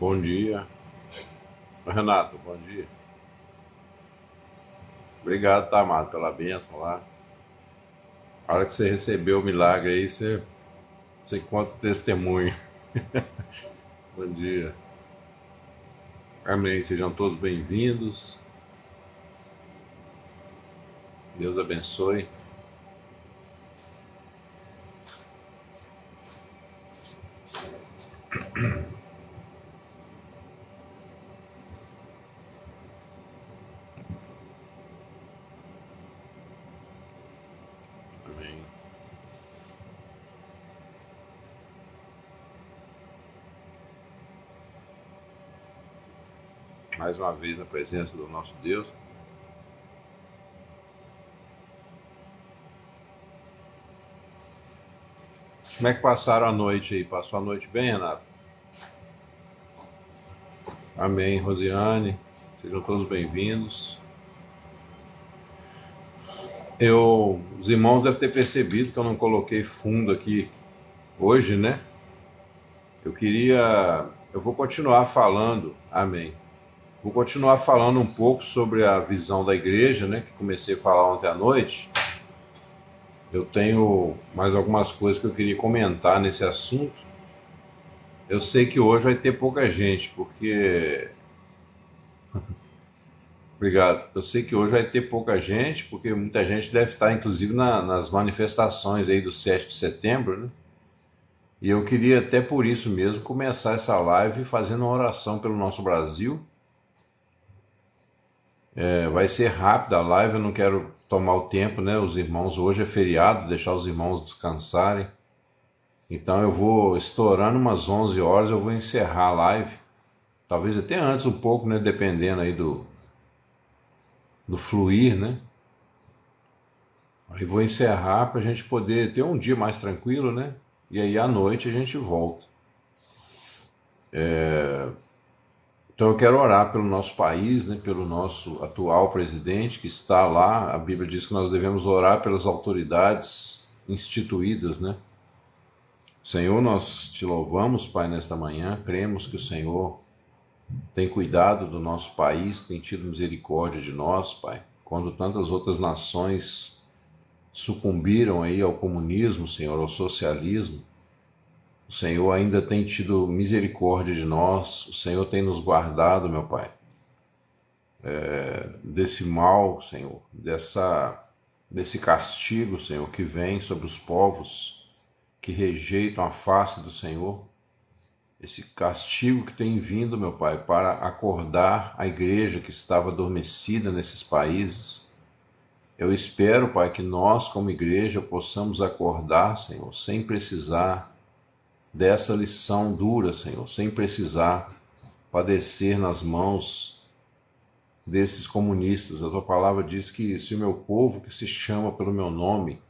Bom dia. Renato, bom dia. Obrigado, tá, amado, pela bênção lá. A hora que você recebeu o milagre aí, você conta o testemunho. Bom dia. Amém. Sejam todos bem-vindos. Deus abençoe. Amém. Mais uma vez a presença do nosso Deus. Como é que passaram a noite aí? Passou a noite bem, Renato? Amém, Rosiane. Sejam todos bem-vindos. Os irmãos devem ter percebido que eu não coloquei fundo aqui hoje, né? Eu vou continuar falando, amém. Vou continuar falando um pouco sobre a visão da igreja, né? Que comecei a falar ontem à noite. Eu tenho mais algumas coisas que eu queria comentar nesse assunto. Eu sei que hoje vai ter pouca gente, porque obrigado. Eu sei que hoje vai ter pouca gente, porque muita gente deve estar, inclusive, nas manifestações aí do 7 de setembro, né? E eu queria até por isso mesmo começar essa live fazendo uma oração pelo nosso Brasil. Vai ser rápida a live, eu não quero tomar o tempo, né? Os irmãos, hoje é feriado, deixar os irmãos descansarem. Então eu vou, estourando umas 11 horas, eu vou encerrar a live. Talvez até antes um pouco, né? Dependendo aí do fluir, né? Aí vou encerrar para a gente poder ter um dia mais tranquilo, né? E aí à noite a gente volta. Então eu quero orar pelo nosso país, né? Pelo nosso atual presidente que está lá. A Bíblia diz que nós devemos orar pelas autoridades instituídas, né? Senhor, nós te louvamos, Pai, nesta manhã. Cremos que o Senhor tem cuidado do nosso país, tem tido misericórdia de nós, Pai. Quando tantas outras nações sucumbiram aí ao comunismo, Senhor, ao socialismo, o Senhor ainda tem tido misericórdia de nós, o Senhor tem nos guardado, meu Pai, desse mal, Senhor, desse castigo, Senhor, que vem sobre os povos que rejeitam a face do Senhor. Esse castigo que tem vindo, meu Pai, para acordar a igreja que estava adormecida nesses países. Eu espero, Pai, que nós, como igreja, possamos acordar, Senhor, sem precisar dessa lição dura, Senhor, sem precisar padecer nas mãos desses comunistas. A tua palavra diz que se o meu povo, que se chama pelo meu nome,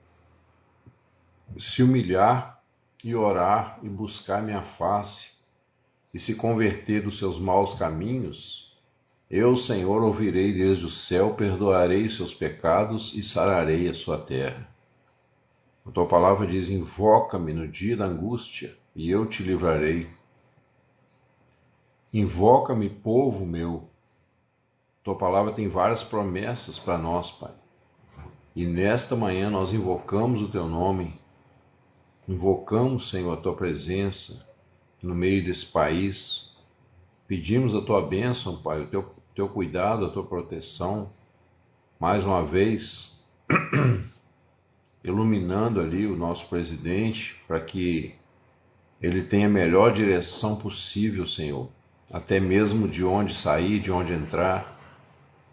se humilhar e orar e buscar minha face, e se converter dos seus maus caminhos, eu, Senhor, ouvirei desde o céu, perdoarei seus pecados e sararei a sua terra. A tua palavra diz: invoca-me no dia da angústia, e eu te livrarei. Invoca-me, povo meu. Tua palavra tem várias promessas para nós, Pai. E nesta manhã nós invocamos o teu nome, invocamos, Senhor, a tua presença no meio desse país. Pedimos a tua bênção, Pai, o teu cuidado, a tua proteção, mais uma vez, iluminando ali o nosso presidente, para que ele tenha a melhor direção possível, Senhor, até mesmo de onde sair, de onde entrar,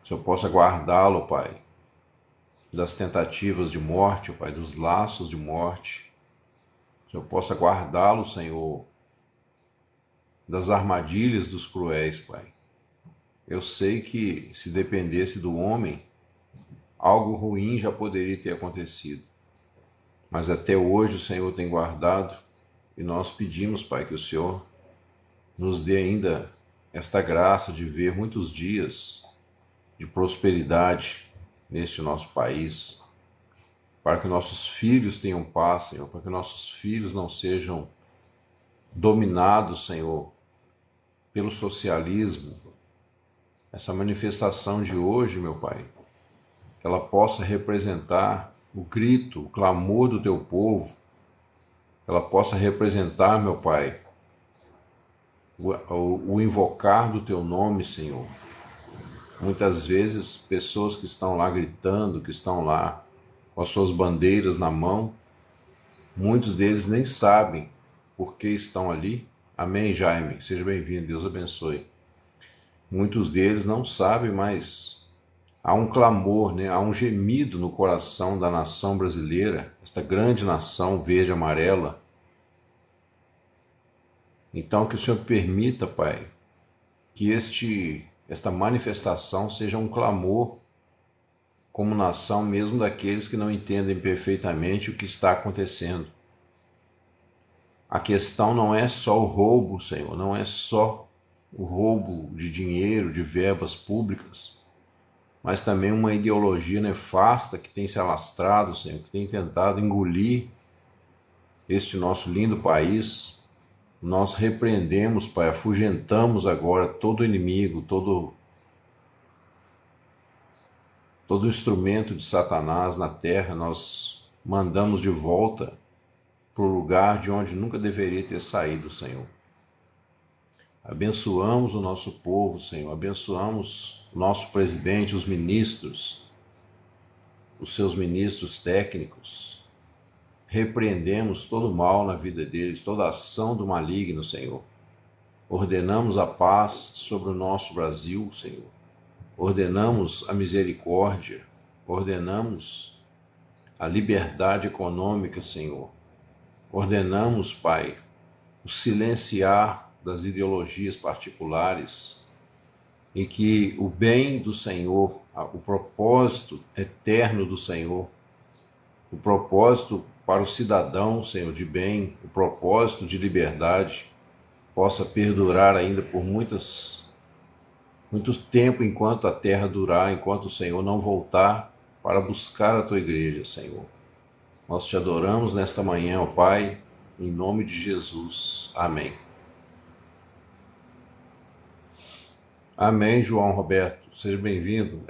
que eu possa guardá-lo, Pai, das tentativas de morte, Pai, dos laços de morte, que eu possa guardá-lo, Senhor, das armadilhas dos cruéis, Pai. Eu sei que se dependesse do homem, algo ruim já poderia ter acontecido. Mas até hoje o Senhor tem guardado e nós pedimos, Pai, que o Senhor nos dê ainda esta graça de ver muitos dias de prosperidade neste nosso país, para que nossos filhos tenham paz, Senhor, para que nossos filhos não sejam dominados, Senhor, pelo socialismo, essa manifestação de hoje, meu Pai, que ela possa representar o grito, o clamor do teu povo, que ela possa representar, meu Pai, o invocar do teu nome, Senhor. Muitas vezes, pessoas que estão lá gritando, que estão lá com as suas bandeiras na mão, muitos deles nem sabem por que estão ali. Amém, Jaime? Seja bem-vindo, Deus abençoe. Muitos deles não sabem, mas há um clamor, né? Há um gemido no coração da nação brasileira, esta grande nação verde e amarela. Então, que o Senhor permita, Pai, que esta manifestação seja um clamor como nação, mesmo daqueles que não entendem perfeitamente o que está acontecendo. A questão não é só o roubo, Senhor, não é só o roubo de dinheiro, de verbas públicas, mas também uma ideologia nefasta que tem se alastrado, Senhor, que tem tentado engolir este nosso lindo país. Nós repreendemos, Pai, afugentamos agora todo inimigo, todo instrumento de Satanás na terra, nós mandamos de volta para o lugar de onde nunca deveria ter saído, Senhor. Abençoamos o nosso povo, Senhor, abençoamos o nosso presidente, os ministros, os seus ministros técnicos. Repreendemos todo o mal na vida deles, toda ação do maligno, Senhor. Ordenamos a paz sobre o nosso Brasil, Senhor. Ordenamos a misericórdia, ordenamos a liberdade econômica, Senhor. Ordenamos, Pai, o silenciar das ideologias particulares e que o bem do Senhor, o propósito eterno do Senhor, o propósito para o cidadão, Senhor, de bem, o propósito de liberdade, possa perdurar ainda por muito tempo enquanto a terra durar, enquanto o Senhor não voltar para buscar a tua igreja, Senhor. Nós te adoramos nesta manhã, ó Pai, em nome de Jesus. Amém. Amém, João Roberto. Seja bem-vindo.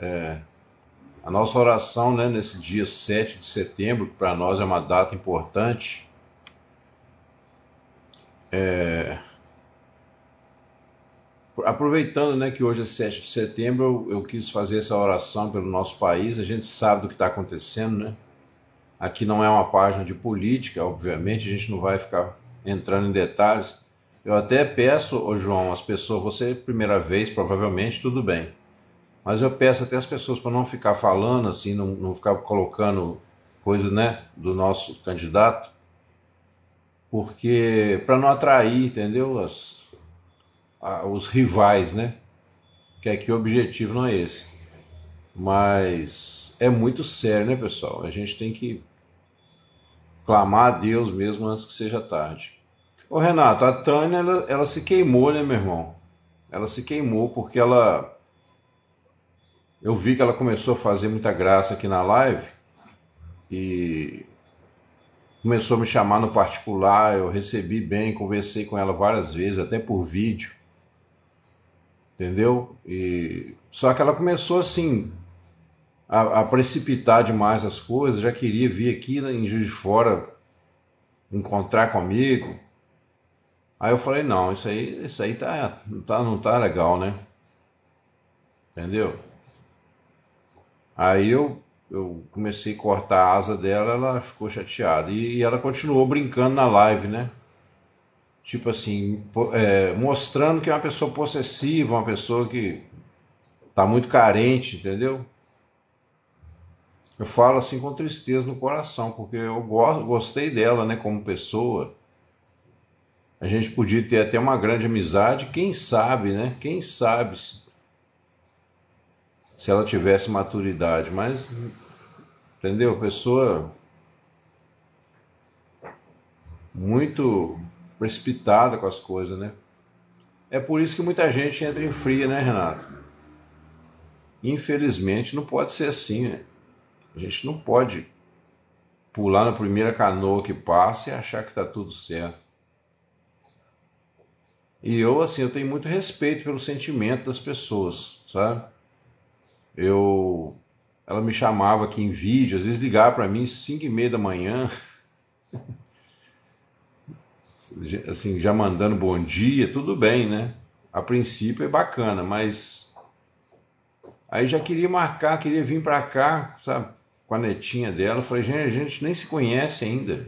A nossa oração, né, nesse dia 7 de setembro, que para nós é uma data importante, aproveitando, né, que hoje é 7 de setembro, eu quis fazer essa oração pelo nosso país. A gente sabe do que está acontecendo, né? Aqui não é uma página de política, obviamente, a gente não vai ficar entrando em detalhes. Eu até peço, ô João, as pessoas, você primeira vez, provavelmente, tudo bem. Mas eu peço até as pessoas para não ficar falando assim, não ficar colocando coisas, né, do nosso candidato, porque para não atrair, entendeu? Os rivais, né? Que aqui o objetivo não é esse. Mas é muito sério, né, pessoal? A gente tem que clamar a Deus mesmo antes que seja tarde. Ô Renato, a Tânia, ela se queimou, né, meu irmão? Ela se queimou porque eu vi que ela começou a fazer muita graça aqui na live e começou a me chamar no particular. Eu recebi bem, conversei com ela várias vezes, até por vídeo, entendeu? E só que ela começou assim a precipitar demais as coisas, já queria vir aqui em Juiz de Fora encontrar comigo. Aí eu falei, não, isso aí não tá legal, né? Entendeu? Aí eu comecei a cortar a asa dela, ela ficou chateada. E ela continuou brincando na live, né? Tipo assim, mostrando que é uma pessoa possessiva, uma pessoa que tá muito carente, entendeu? Eu falo assim com tristeza no coração, porque eu gostei dela, né, como pessoa. A gente podia ter até uma grande amizade, quem sabe, né? Quem sabe se ela tivesse maturidade, mas, entendeu? Pessoa muito precipitada com as coisas, né? É por isso que muita gente entra em fria, né, Renato? Infelizmente não pode ser assim, né? A gente não pode pular na primeira canoa que passa e achar que tá tudo certo. E eu, assim, eu tenho muito respeito pelo sentimento das pessoas, sabe? Ela me chamava aqui em vídeo, às vezes ligava para mim 5:30 da manhã, assim, já mandando bom dia, tudo bem, né? A princípio é bacana, mas aí já queria marcar, queria vir para cá, sabe? Com a netinha dela. Eu falei, gente, a gente nem se conhece ainda.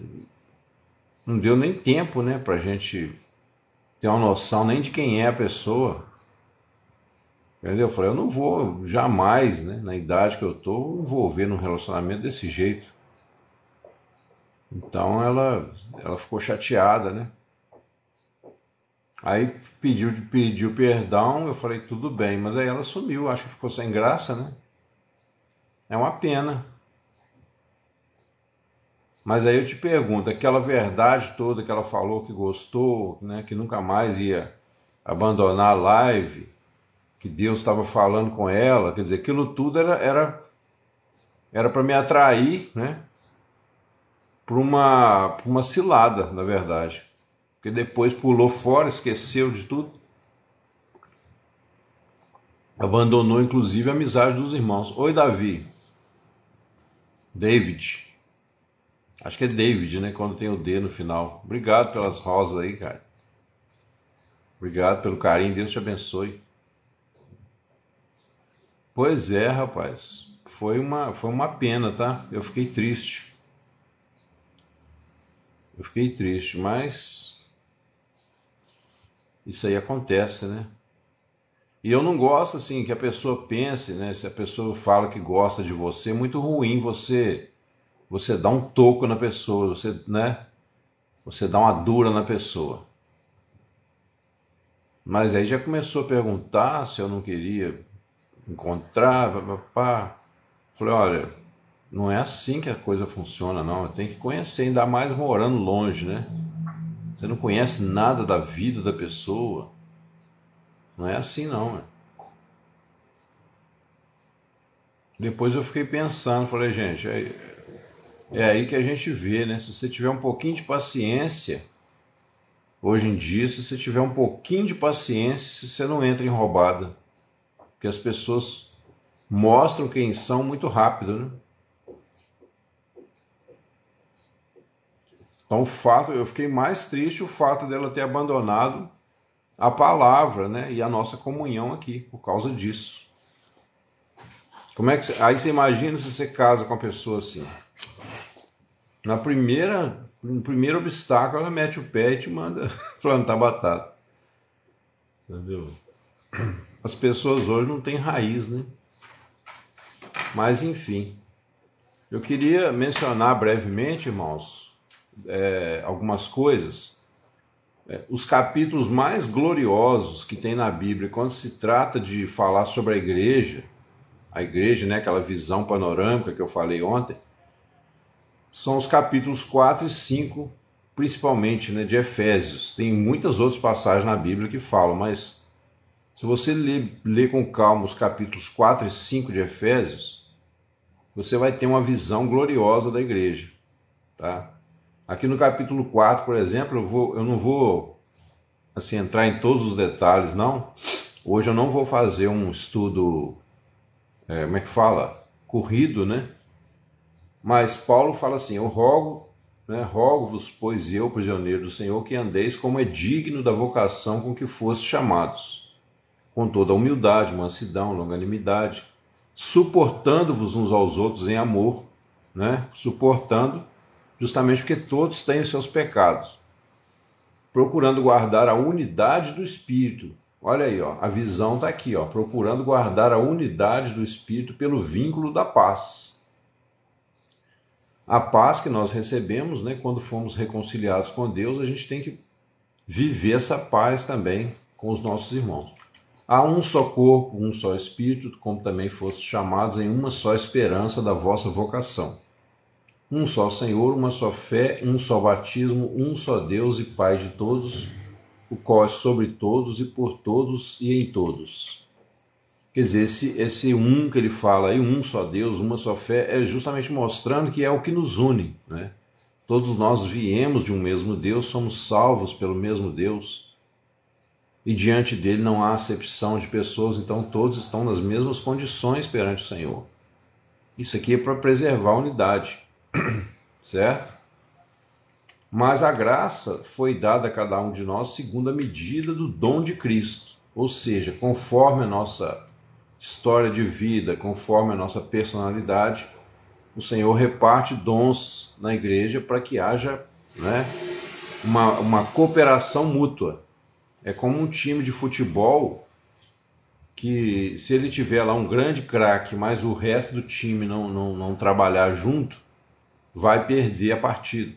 Não deu nem tempo, né, pra gente ter uma noção nem de quem é a pessoa. Entendeu? Eu falei, eu não vou jamais, né, na idade que eu tô, envolver num relacionamento desse jeito. Então ela ficou chateada, né? Aí pediu perdão, eu falei, tudo bem, mas aí ela sumiu, acho que ficou sem graça, né? É uma pena. Mas aí eu te pergunto, aquela verdade toda que ela falou que gostou, né, que nunca mais ia abandonar a live, que Deus estava falando com ela, quer dizer, aquilo tudo era para me atrair, né, para uma cilada, na verdade. Porque depois pulou fora, esqueceu de tudo, abandonou inclusive a amizade dos irmãos. Oi, Davi. David. Acho que é David, né? Quando tem o D no final. Obrigado pelas rosas aí, cara. Obrigado pelo carinho. Deus te abençoe. Pois é, rapaz. Foi uma pena, tá? Eu fiquei triste. Eu fiquei triste, mas isso aí acontece, né? E eu não gosto assim que a pessoa pense, né? Se a pessoa fala que gosta de você, é muito ruim você dá um toco na pessoa, você, né? Você dá uma dura na pessoa. Mas aí já começou a perguntar se eu não queria encontrar, papapá. Falei, olha, não é assim que a coisa funciona, não. Tem que conhecer, ainda mais morando longe, né? Você não conhece nada da vida da pessoa. Não é assim, não. Depois eu fiquei pensando, falei, gente, é aí que a gente vê, né? Se você tiver um pouquinho de paciência, hoje em dia, se você tiver um pouquinho de paciência, você não entra em roubada. Porque as pessoas mostram quem são muito rápido, né? Então, eu fiquei mais triste o fato dela ter abandonado a palavra, né, e a nossa comunhão aqui por causa disso. Como é que aí você imagina se você casa com uma pessoa assim? No primeiro obstáculo, ela mete o pé e te manda plantar batata. Entendeu? As pessoas hoje não têm raiz, né? Mas enfim, eu queria mencionar brevemente, irmãos, algumas coisas. Os capítulos mais gloriosos que tem na Bíblia, quando se trata de falar sobre a igreja, né, aquela visão panorâmica que eu falei ontem, são os capítulos 4 e 5, principalmente, né, de Efésios. Tem muitas outras passagens na Bíblia que falam, mas se você ler com calma os capítulos 4 e 5 de Efésios, você vai ter uma visão gloriosa da igreja. Tá? Aqui no capítulo 4, por exemplo, eu não vou assim, entrar em todos os detalhes, não. Hoje eu não vou fazer um estudo, como é que fala? Corrido, né? Mas Paulo fala assim, eu rogo, né, rogo-vos, pois eu, prisioneiro do Senhor, que andeis como é digno da vocação com que fostes chamados, com toda a humildade, mansidão, longanimidade, suportando-vos uns aos outros em amor, né? Suportando, justamente porque todos têm os seus pecados, procurando guardar a unidade do Espírito. Olha aí, ó, a visão está aqui, ó, procurando guardar a unidade do Espírito pelo vínculo da paz. A paz que nós recebemos, né, quando fomos reconciliados com Deus, a gente tem que viver essa paz também com os nossos irmãos. Há um só corpo, um só Espírito, como também fostes chamados em uma só esperança da vossa vocação. Um só Senhor, uma só fé, um só batismo, um só Deus e Pai de todos, o qual é sobre todos e por todos e em todos. Quer dizer, esse um que ele fala aí, um só Deus, uma só fé, é justamente mostrando que é o que nos une, né? Todos nós viemos de um mesmo Deus, somos salvos pelo mesmo Deus. e diante dele não há acepção de pessoas, então todos estão nas mesmas condições perante o Senhor. Isso aqui é para preservar a unidade, certo? Mas a graça foi dada a cada um de nós segundo a medida do dom de Cristo, ou seja, conforme a nossa história de vida, conforme a nossa personalidade, o Senhor reparte dons na igreja para que haja, né, uma cooperação mútua. É como um time de futebol que, se ele tiver lá um grande craque, mas o resto do time não trabalhar junto, vai perder a partida.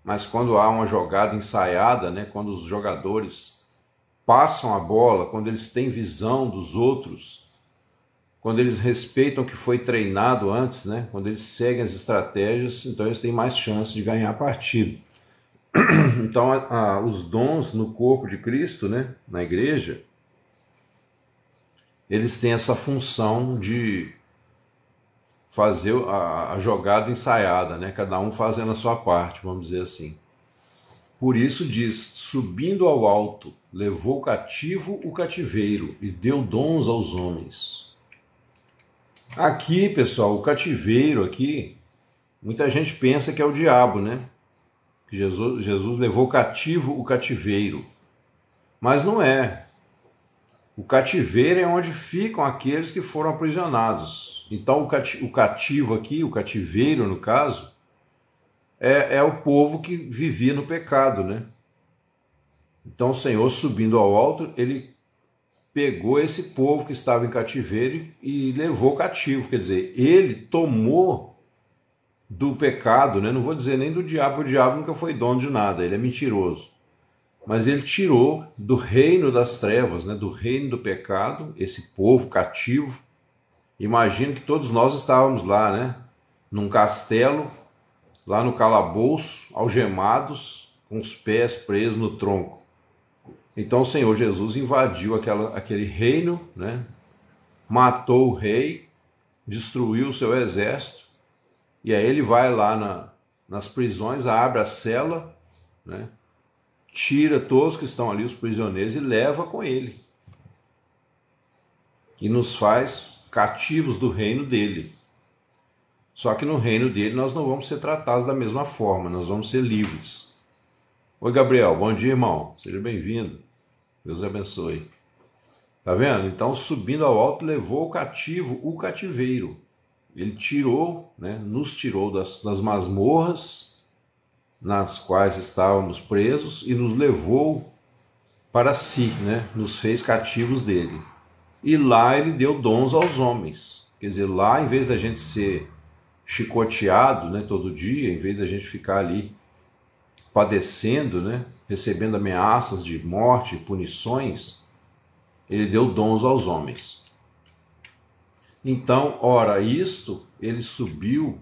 Mas quando há uma jogada ensaiada, né, quando os jogadores passam a bola, quando eles têm visão dos outros, quando eles respeitam o que foi treinado antes, né, quando eles seguem as estratégias, então eles têm mais chance de ganhar a partida. Então, os dons no corpo de Cristo, né, na igreja, eles têm essa função de fazer a jogada ensaiada, né, cada um fazendo a sua parte, vamos dizer assim. Por isso diz, subindo ao alto, levou cativo o cativeiro e deu dons aos homens. Aqui, pessoal, o cativeiro aqui, muita gente pensa que é o diabo, né? Que Jesus levou cativo o cativeiro. Mas não é. O cativeiro é onde ficam aqueles que foram aprisionados. Então, o cativo aqui, o cativeiro no caso, é o povo que vivia no pecado, né? Então, o Senhor, subindo ao alto, ele pegou esse povo que estava em cativeiro e levou cativo. Quer dizer, ele tomou do pecado, né? Não vou dizer nem do diabo, o diabo nunca foi dono de nada, ele é mentiroso. Mas ele tirou do reino das trevas, né? Do reino do pecado, esse povo cativo. Imagino que todos nós estávamos lá, né? Num castelo, lá no calabouço, algemados, com os pés presos no tronco. Então o Senhor Jesus invadiu aquele reino, né? Matou o rei, destruiu o seu exército, e aí ele vai lá nas prisões, abre a cela, né? Tira todos que estão ali, os prisioneiros, e leva com ele. E nos faz cativos do reino dele. Só que no reino dele nós não vamos ser tratados da mesma forma, nós vamos ser livres. Oi, Gabriel, bom dia, irmão. Seja bem-vindo. Deus abençoe. Tá vendo? Então, subindo ao alto, levou o cativo o cativeiro. Ele tirou, né, nos tirou das masmorras nas quais estávamos presos e nos levou para si, né? Nos fez cativos dele. E lá ele deu dons aos homens. Quer dizer, lá, em vez da gente ser chicoteado, né, todo dia, em vez da gente ficar ali padecendo, né, recebendo ameaças de morte, punições, ele deu dons aos homens. Então, ora, isto, ele subiu,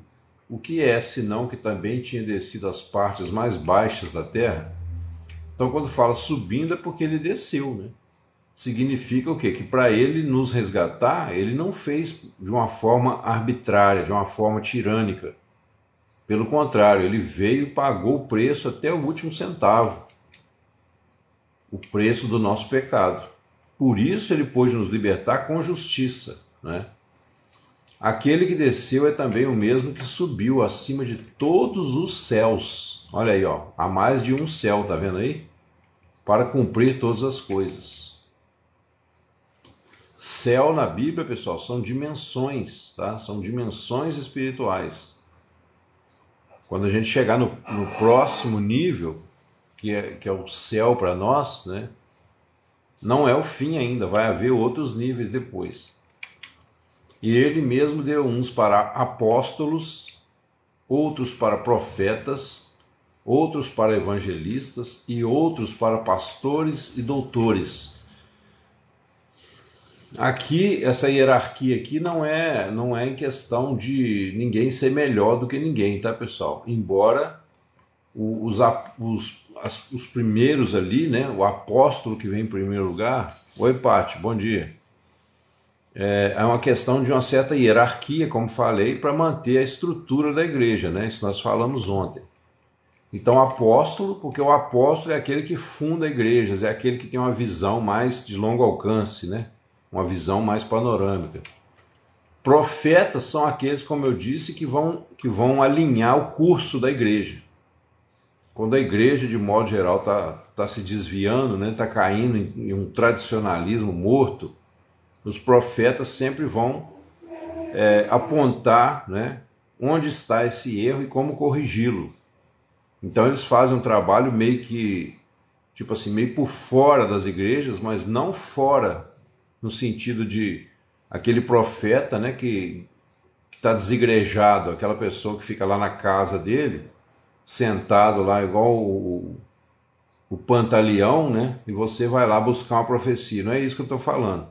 o que é, senão que também tinha descido às partes mais baixas da terra? Então, quando fala subindo, é porque ele desceu, né? Significa o quê? Que para ele nos resgatar, ele não fez de uma forma arbitrária, de uma forma tirânica. Pelo contrário, ele veio e pagou o preço até o último centavo. O preço do nosso pecado. Por isso ele pôde nos libertar com justiça, né? Aquele que desceu é também o mesmo que subiu acima de todos os céus. Olha aí, ó, há mais de um céu, tá vendo aí? Para cumprir todas as coisas. Céu na Bíblia, pessoal, são dimensões, tá? São dimensões espirituais. Quando a gente chegar no próximo nível, que é o céu para nós, né? Não é o fim ainda, vai haver outros níveis depois. E ele mesmo deu uns para apóstolos, outros para profetas, outros para evangelistas e outros para pastores e doutores. Aqui, essa hierarquia aqui não é em questão de ninguém ser melhor do que ninguém, tá, pessoal? Embora os primeiros ali, né, o apóstolo que vem em primeiro lugar. Oi, Pati, bom dia. É uma questão de uma certa hierarquia, como falei, para manter a estrutura da igreja, né? Isso nós falamos ontem. Então, apóstolo, porque o apóstolo é aquele que funda igrejas, é aquele que tem uma visão mais de longo alcance, né? Uma visão mais panorâmica. Profetas são aqueles, como eu disse, que vão alinhar o curso da igreja. Quando a igreja, de modo geral, está se desviando, né? Está caindo em um tradicionalismo morto, os profetas sempre vão apontar, né, onde está esse erro e como corrigi-lo. Então eles fazem um trabalho meio que, tipo assim, meio por fora das igrejas, mas não fora no sentido de aquele profeta, né, que está desigrejado, aquela pessoa que fica lá na casa dele, sentado lá igual o Pantaleão, né, e você vai lá buscar uma profecia. Não é isso que eu estou falando.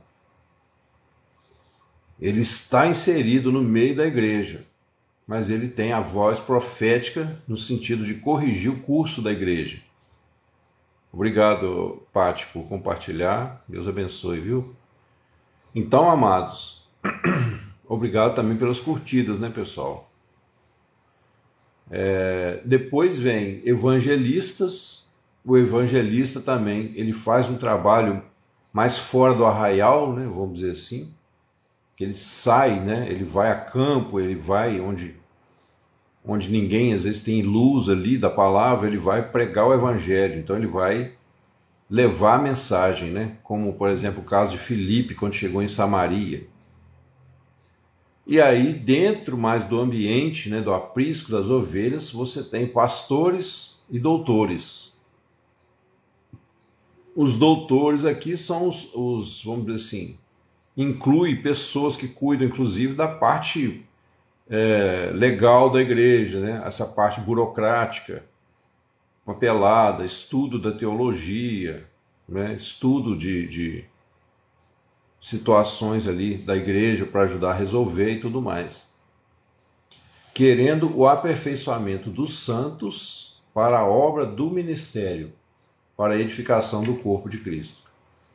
Ele está inserido no meio da igreja, mas ele tem a voz profética no sentido de corrigir o curso da igreja. Obrigado, Pati, por compartilhar. Deus abençoe, viu? Então, amados, obrigado também pelas curtidas, né, pessoal? Depois vem evangelistas. O evangelista também, ele faz um trabalho mais fora do arraial, né, vamos dizer assim, que ele sai, né, ele vai a campo, ele vai onde ninguém às vezes tem luz ali da palavra, ele vai pregar o evangelho. Então ele vai levar a mensagem, né? Como, por exemplo, o caso de Filipe, quando chegou em Samaria. E aí, dentro mais do ambiente, né, do aprisco das ovelhas, você tem pastores e doutores. Os doutores aqui são os vamos dizer assim, inclui pessoas que cuidam, inclusive, da parte legal da igreja, né? Essa parte burocrática, papelada, estudo da teologia, né? Estudo de situações ali da igreja para ajudar a resolver e tudo mais. Querendo o aperfeiçoamento dos santos para a obra do ministério, para a edificação do corpo de Cristo,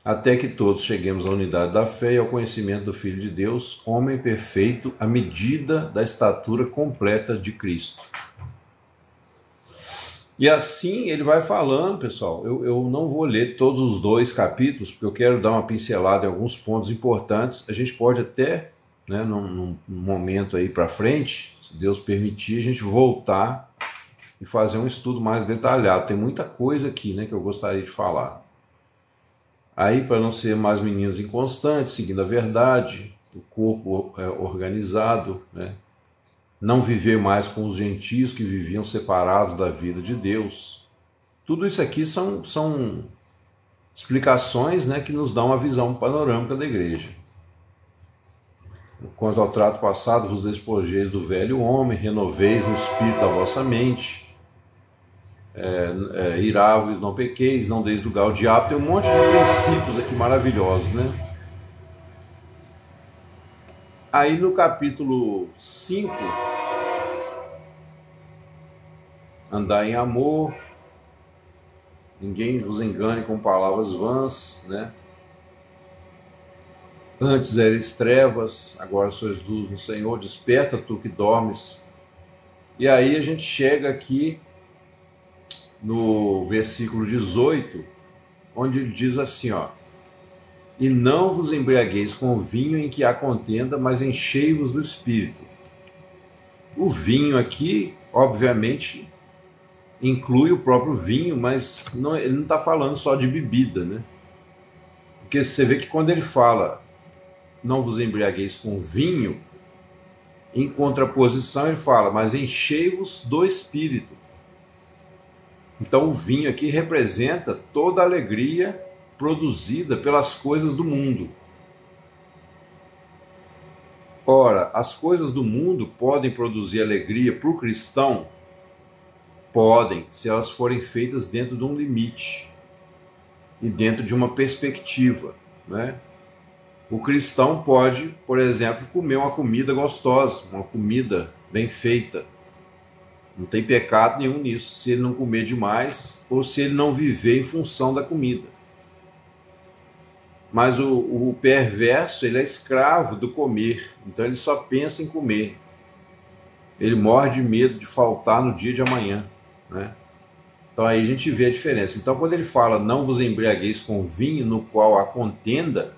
até que todos cheguemos à unidade da fé e ao conhecimento do Filho de Deus, homem perfeito, à medida da estatura completa de Cristo. E assim ele vai falando, pessoal. Eu não vou ler todos os 2 capítulos, porque eu quero dar uma pincelada em alguns pontos importantes. A gente pode até, né, num momento aí para frente, se Deus permitir, a gente voltar e fazer um estudo mais detalhado. Tem muita coisa aqui, né, que eu gostaria de falar. Aí, para não ser mais meninos inconstantes, seguindo a verdade, o corpo organizado, né? Não viver mais com os gentios que viviam separados da vida de Deus. Tudo isso aqui são explicações, né, que nos dão uma visão panorâmica da igreja. Quanto ao trato passado, vos despojeis do velho homem, renoveis no espírito da vossa mente, irai-vos, não pequeis, não deis lugar ao diabo. Tem um monte de princípios aqui maravilhosos, né? Aí no capítulo 5, andar em amor, ninguém vos engane com palavras vãs, né? Antes eres trevas, agora sois luz no Senhor, desperta tu que dormes. E aí a gente chega aqui no versículo 18, onde ele diz assim, ó: e não vos embriagueis com o vinho em que há contenda, mas enchei-vos do Espírito. O vinho aqui, obviamente, inclui o próprio vinho, mas ele não está falando só de bebida, né? Porque você vê que quando ele fala não vos embriagueis com vinho, em contraposição ele fala, mas enchei-vos do Espírito. Então o vinho aqui representa toda a alegria produzida pelas coisas do mundo. Ora, as coisas do mundo podem produzir alegria para o cristão? Podem, se elas forem feitas dentro de um limite e dentro de uma perspectiva, né? O cristão pode, por exemplo, comer uma comida gostosa, uma comida bem feita. Não tem pecado nenhum nisso, se ele não comer demais ou se ele não viver em função da comida. Mas o perverso, ele é escravo do comer, então ele só pensa em comer. Ele morre de medo de faltar no dia de amanhã, né? Então aí a gente vê a diferença. Então quando ele fala não vos embriagueis com vinho no qual há contenda,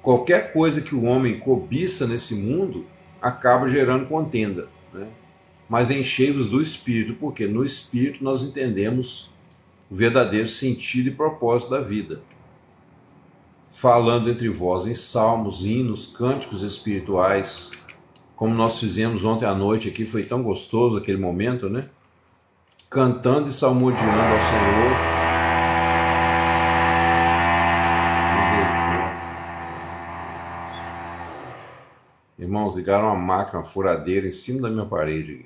qualquer coisa que o homem cobiça nesse mundo acaba gerando contenda, né? Mas enchei-vos do Espírito, porque no Espírito nós entendemos o verdadeiro sentido e propósito da vida. Falando entre vós em salmos, hinos, cânticos espirituais, como nós fizemos ontem à noite aqui, foi tão gostoso aquele momento, né? Cantando e salmodiando ao Senhor. Irmãos, ligaram uma máquina furadeira em cima da minha parede.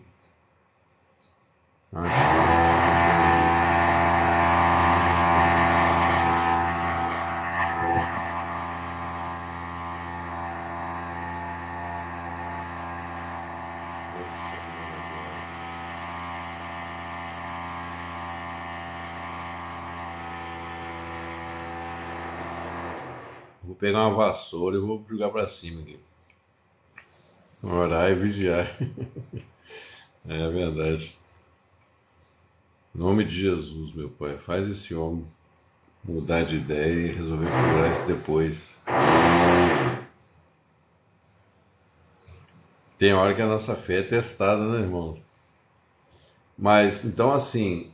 Vou pegar uma vassoura e vou jogar para cima aqui. Orar e vigiar. É verdade. Em nome de Jesus, meu Pai, faz esse homem mudar de ideia e resolver furar isso depois. Tem hora que a nossa fé é testada, né, irmãos? Mas, então, assim,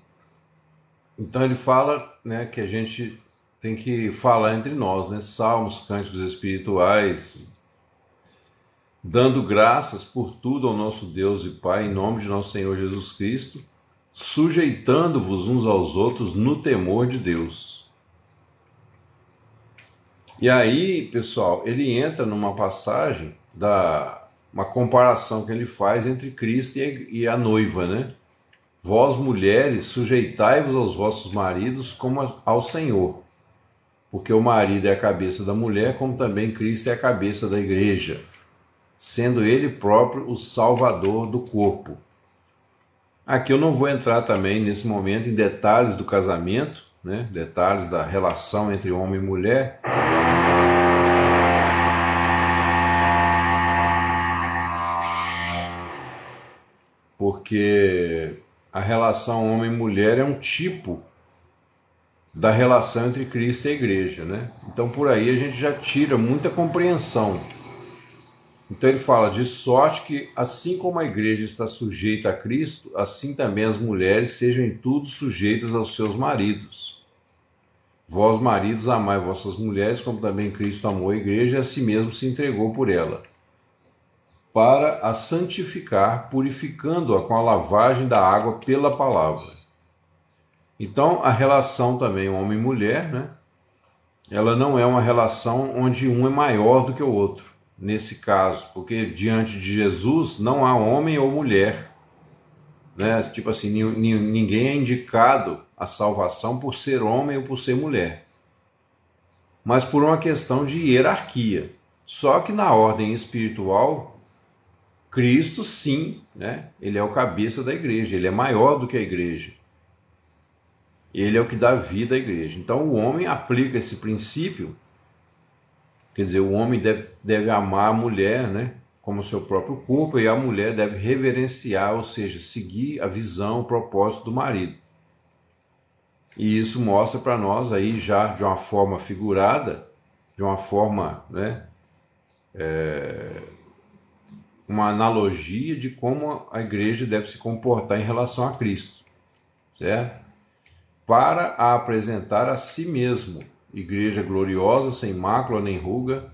então ele fala, né, que a gente tem que falar entre nós, né? Salmos, cânticos espirituais, dando graças por tudo ao nosso Deus e Pai, em nome de nosso Senhor Jesus Cristo, sujeitando-vos uns aos outros no temor de Deus. E aí, pessoal, ele entra numa passagem uma comparação que ele faz entre Cristo e a noiva, né? Vós, mulheres, sujeitai-vos aos vossos maridos como ao Senhor, porque o marido é a cabeça da mulher, como também Cristo é a cabeça da igreja, sendo ele próprio o salvador do corpo. Aqui eu não vou entrar também, nesse momento, em detalhes do casamento, né? Detalhes da relação entre homem e mulher, porque a relação homem-mulher é um tipo da relação entre Cristo e a igreja, né? Então por aí a gente já tira muita compreensão. Então ele fala, de sorte que assim como a igreja está sujeita a Cristo, assim também as mulheres sejam em tudo sujeitas aos seus maridos. Vós, maridos, amai vossas mulheres, como também Cristo amou a igreja e a si mesmo se entregou por ela, para a santificar, purificando-a com a lavagem da água pela palavra. Então, a relação também homem e mulher, né? Ela não é uma relação onde um é maior do que o outro, nesse caso, porque diante de Jesus não há homem ou mulher, né? Tipo assim, ninguém é indicado a salvação por ser homem ou por ser mulher, mas por uma questão de hierarquia. Só que na ordem espiritual, Cristo, sim, né? Ele é o cabeça da igreja, ele é maior do que a igreja. Ele é o que dá vida à igreja. Então o homem aplica esse princípio, quer dizer, o homem deve amar a mulher, né, como seu próprio corpo, e a mulher deve reverenciar, ou seja, seguir a visão, o propósito do marido. E isso mostra para nós aí já de uma forma figurada, de uma forma, né, uma analogia de como a igreja deve se comportar em relação a Cristo, certo? Para a apresentar a si mesmo, igreja gloriosa, sem mácula, nem ruga,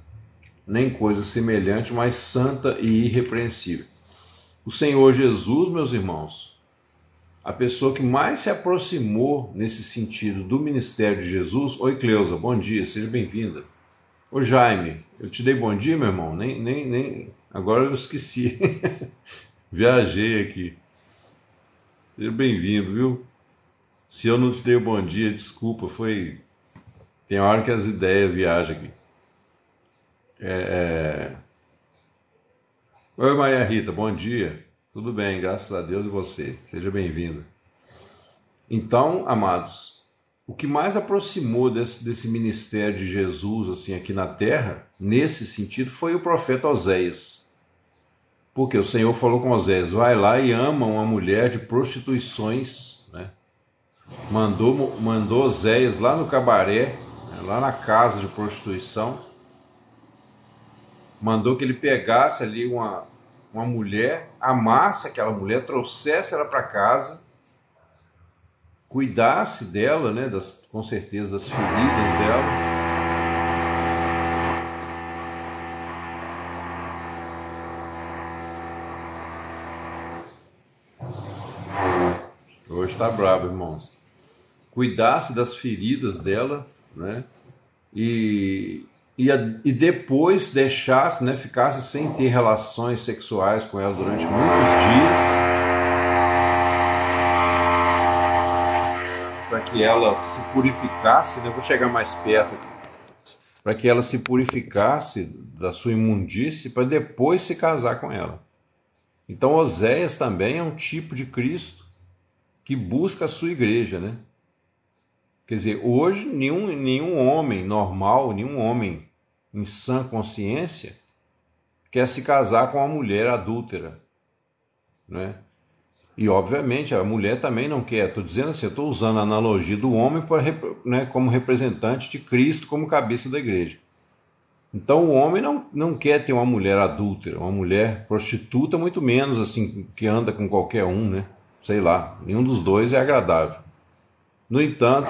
nem coisa semelhante, mas santa e irrepreensível. O Senhor Jesus, meus irmãos, a pessoa que mais se aproximou nesse sentido do ministério de Jesus. Oi, Cleusa, bom dia, seja bem-vinda. Ô Jaime, eu te dei bom dia, meu irmão? Nem. Agora eu esqueci. Viajei aqui. Seja bem-vindo, viu? Se eu não te dei o bom dia, desculpa, tem hora que as ideias viajam aqui. Oi, Maria Rita, bom dia. Tudo bem, graças a Deus e você. Seja bem-vinda. Então, amados, o que mais aproximou desse ministério de Jesus assim aqui na terra, nesse sentido, foi o profeta Oséias. Porque o Senhor falou com Oséias, vai lá e ama uma mulher de prostituições, né? mandou Oséias lá no cabaré, lá na casa de prostituição, mandou que ele pegasse ali uma mulher, amasse aquela mulher, trouxesse ela para casa, cuidasse dela, né, com certeza das feridas dela. Hoje está bravo, irmãos. Cuidasse das feridas dela, né? E, e depois deixasse, né? Ficasse sem ter relações sexuais com ela durante muitos dias, para que ela se purificasse, né? Eu vou chegar mais perto aqui. Para que ela se purificasse da sua imundície, para depois se casar com ela. Então, Oséias também é um tipo de Cristo que busca a sua igreja, né? Quer dizer, hoje nenhum homem normal, nenhum homem em sã consciência quer se casar com uma mulher adúltera, né? E obviamente a mulher também não quer. Estou dizendo assim, eu estou usando a analogia do homem para, né, como representante de Cristo, como cabeça da igreja. Então o homem não quer ter uma mulher adúltera, uma mulher prostituta, muito menos assim, que anda com qualquer um, né? Sei lá, nenhum dos dois é agradável. No entanto,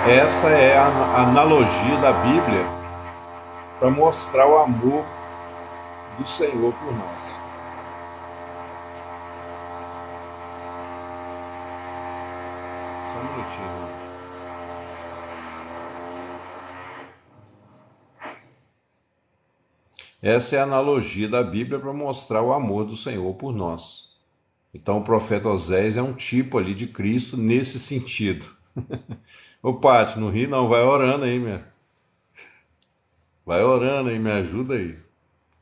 essa é a analogia da Bíblia para mostrar o amor do Senhor por nós. Só um minutinho. Essa é a analogia da Bíblia para mostrar o amor do Senhor por nós. Então o profeta Oséias é um tipo ali de Cristo nesse sentido. Ô Pati, não ri não, vai orando aí, vai orando aí, me ajuda aí.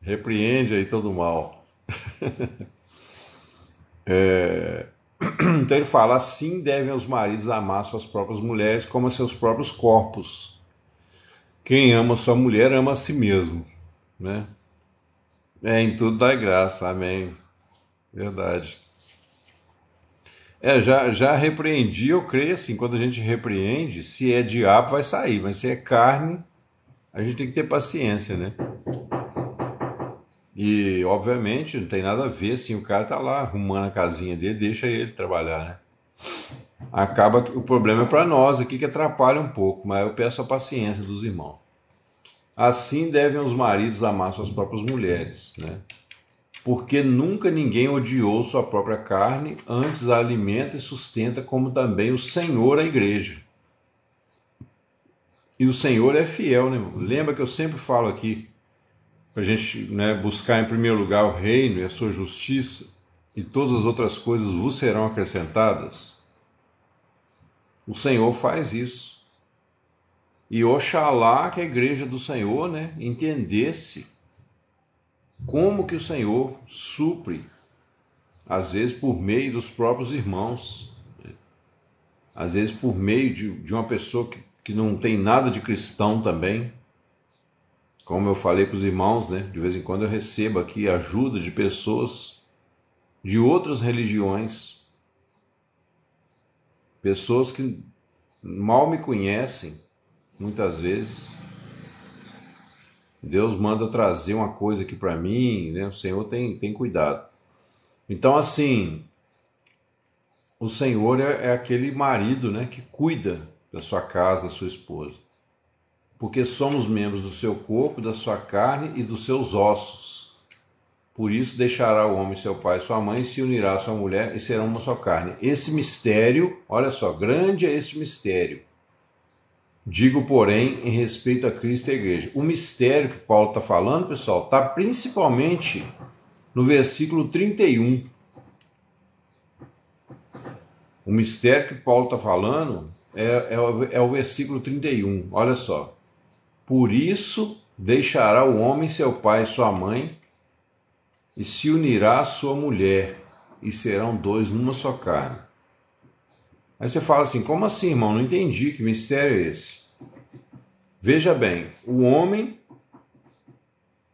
Repreende aí todo o mal. Então ele fala, assim devem os maridos amar suas próprias mulheres como a seus próprios corpos. Quem ama sua mulher ama a si mesmo, né? Em tudo dá graça, amém. Verdade. Já repreendi, eu creio assim, quando a gente repreende, se é diabo vai sair, mas se é carne, a gente tem que ter paciência, né? E, obviamente, não tem nada a ver, assim, o cara tá lá arrumando a casinha dele, deixa ele trabalhar, né? Acaba que o problema é para nós aqui, que atrapalha um pouco, mas eu peço a paciência dos irmãos. Assim devem os maridos amar suas próprias mulheres, né? Porque nunca ninguém odiou sua própria carne, antes a alimenta e sustenta, como também o Senhor a igreja. E o Senhor é fiel, né? Lembra que eu sempre falo aqui, para a gente, né, buscar em primeiro lugar o reino e a sua justiça, e todas as outras coisas vos serão acrescentadas? O Senhor faz isso. E oxalá que a igreja do Senhor, né, entendesse como que o Senhor supre, às vezes por meio dos próprios irmãos, às vezes por meio de uma pessoa que não tem nada de cristão também. Como eu falei para os irmãos, né, de vez em quando eu recebo aqui ajuda de pessoas de outras religiões, pessoas que mal me conhecem, muitas vezes. Deus manda trazer uma coisa aqui para mim, né? O Senhor tem cuidado. Então, assim, o Senhor é aquele marido, né, que cuida da sua casa, da sua esposa. Porque somos membros do seu corpo, da sua carne e dos seus ossos. Por isso deixará o homem seu pai e sua mãe, se unirá à sua mulher e serão uma só carne. Esse mistério, olha só, grande é este mistério. Digo, porém, em respeito a Cristo e a igreja. O mistério que Paulo está falando, pessoal, está principalmente no versículo 31. O mistério que Paulo está falando é o versículo 31. Olha só. Por isso deixará o homem seu pai e sua mãe, e se unirá à sua mulher, e serão dois numa só carne. Aí você fala assim, como assim, irmão? Não entendi, que mistério é esse? Veja bem, o homem